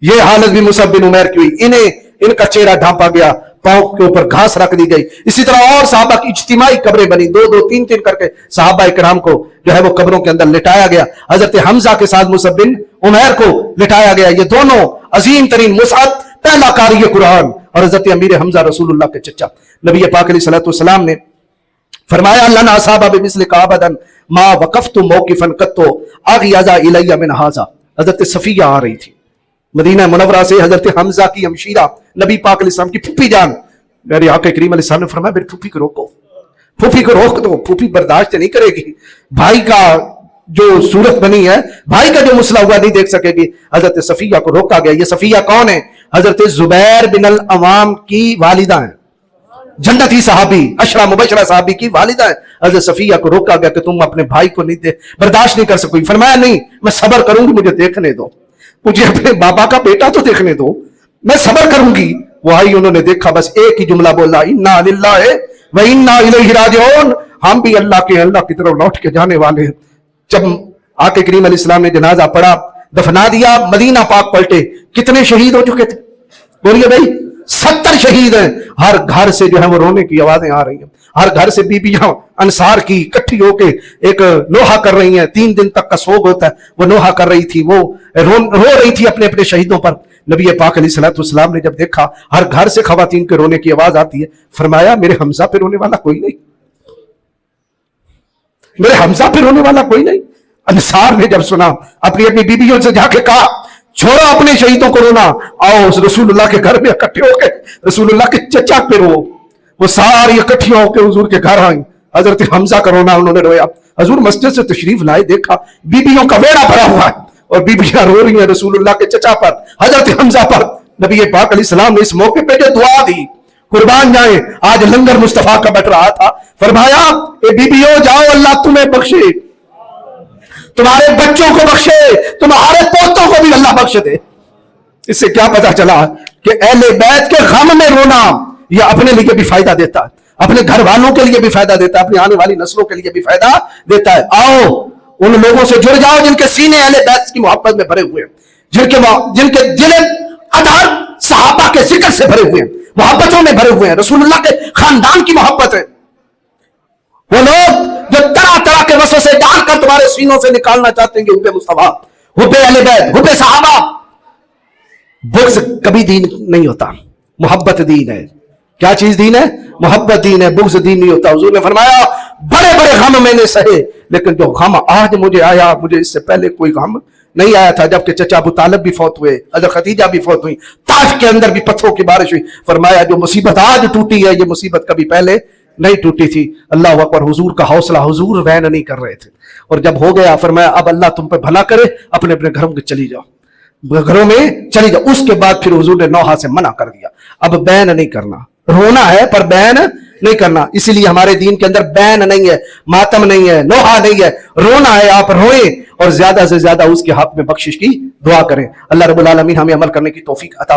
یہ حالت بھی مصعب بن عمیر کی ہوئی. ان کا چہرہ ڈھانپا گیا, پاؤں کے اوپر گھاس رکھ دی گئی. اسی طرح اور صحابہ کی اجتماعی قبریں بنی, 2-2, 3-3 کر کے صحابہ کرام کو جو ہے وہ قبروں کے اندر لٹایا گیا. حضرت حمزہ کے ساتھ مصعب بن عمیر کو لٹایا گیا. یہ دونوں عظیم ترین, مصعب پہلا قاری قرآن اور حضرت امیر حمزہ رسول اللہ کے چچا. نبی پاک علیہ الصلوۃ والسلام نے فرمایا لنا اصحاب بمثلک ابدا ما وقفت موقفا قط اغیظ الی من ھذا. حضرت صفیہ آ رہی تھی مدینہ منورہ سے, حضرت حمزہ کی ہمشیرہ, نبی پاک علیہ السلام کی پھوپھی جان. میرے آقا کریم علیہ السلام نے فرمایا میری پھوپھی کو روکو, پھوپھی کو روک دو, پھوپھی برداشت نہیں کرے گی. بھائی کا جو صورت بنی ہے, بھائی کا جو مسئلہ ہوا نہیں دیکھ سکے گی. حضرت صفیہ کو روکا گیا. یہ صفیہ کون ہے؟ حضرت زبیر بن العوام کی والدہ ہیں, جنتی صحابی, عشرہ مبشرہ صحابی کی والدہ ہیں. حضرت صفیہ کو روکا گیا کہ تم اپنے بھائی کو نہیں برداشت نہیں کر سکو. فرمایا نہیں, میں صبر کروں گی, مجھے دیکھنے دو, مجھے اپنے بابا کا بیٹا تو دیکھنے دو, میں صبر کروں گی. وہ آئی, انہوں نے دیکھا, بس ایک ہی جملہ بولا, انا للہ و انا الیہ راجعون, ہم بھی اللہ کے, اللہ کی طرف لوٹ کے جانے والے ہیں. جب آقا کریم علیہ السلام نے جنازہ پڑھا, دفنا دیا, مدینہ پاک پلٹے. کتنے شہید ہو چکے تھے؟ بولیے بھائی, 70 شہید ہیں. ہر گھر سے جو ہے وہ رونے کی آوازیں آ رہی ہیں. ہر گھر سے بیبیاں انصار کی اکٹھی ہو کے ایک نوحہ کر رہی ہیں. 3 دن تک کا سوگ ہوتا ہے, وہ نوحہ کر رہی تھی, وہ رو رہی تھی اپنے اپنے شہیدوں پر. نبی پاک علیہ الصلوۃ والسلام نے جب دیکھا ہر گھر سے خواتین کے رونے کی آواز آتی ہے, فرمایا میرے حمزہ پہ رونے والا کوئی نہیں, میرے حمزہ پہ رونے والا کوئی نہیں. انصار نے جب سنا, اپنی اپنی بیبیوں سے جا کے کہا چھوڑو اپنے شہیدوں کو رونا, آؤ رسول اللہ کے گھر میں اکٹھے ہو کے رسول اللہ کے چچا پہ رو. وہ ساری اکٹھی ہو کے حضور کے گھر آئیں. حضرت حمزہ کا رونا انہوں نے رویا. حضور مسجد سے تشریف لائے, دیکھا بیبیوں کا ویڑا بھرا ہوا ہے اور بیبیاں رو رہی ہیں رسول اللہ کے چچا پر, حضرت حمزہ پر. نبی پاک علیہ السلام نے اس موقع پہ جو دعا دی, قربان جائیں, آج لنگر مصطفیٰ کا بٹ رہا تھا, فرمایا اے بیبیوں جاؤ, اللہ تمہیں بخشے, تمہارے بچوں کو بخشے, تمہارے پوتوں کو بھی اللہ بخش دے. اس سے کیا پتا چلا کہ اہل بیت کے غم میں رونا یہ اپنے لیے بھی فائدہ دیتا ہے, اپنے گھر والوں کے لیے بھی فائدہ دیتا ہے, اپنی آنے والی نسلوں کے لیے بھی فائدہ دیتا ہے. آؤ ان لوگوں سے جڑ جاؤ جن کے سینے اہل بیت کی محبت میں بھرے ہوئے ہیں, جن کے دل फिक्र से भरे हुए हैं, मोहब्बतों में भरे हुए हैं, रसूलुल्लाह के खानदान की मोहब्बत है। वो लोग जो तरह तरह के वसवसे डालकर तुम्हारे सीनों से निकालना चाहते हैं कि हुब्बे मुस्तफा, हुब्बे अहले बैत, हुब्बे सहाबा। बुग़्ज़ कभी दीन नहीं होता, मोहब्बत दीन है। क्या चीज दीन है? मोहब्बत दीन है, बुग़्ज़ दीन नहीं होता। हुजूर ने फरमाया बड़े बड़े गम मैंने सहे, लेकिन जो गम आज मुझे आया, मुझे इससे पहले कोई गम नहीं आया था। जबकि चचा अबू तालिब भी फौत हुए, हज़रत खदीजा भी फौत हुई, ताइफ के अंदर भी पत्थरों की बारिश हुई। फरमाया जो मुसीबत आज टूटी है, ये मुसीबत कभी पहले नहीं टूटी थी। अल्लाह अकबर। हुजूर का हौसला, हुजूर वहन नहीं कर रहे थे। और जब हो गया, फरमाया अब अल्लाह तुम पे भला करे, अपने अपने घरों में चली जाओ, घरों में चली जाओ। उसके बाद फिर हुजूर ने नौहा से मना कर दिया, अब बैन नहीं करना, रोना है पर बैन नहीं करना। इसीलिए हमारे दीन के अंदर बैन नहीं है, मातम नहीं है, नौहा नहीं है, रोना है। आप रोएं और ज्यादा से ज्यादा उसके हक में बख्शिश की दुआ करें। अल्लाह रब्बुल आलमीन हमें अमल करने की तौफीक अता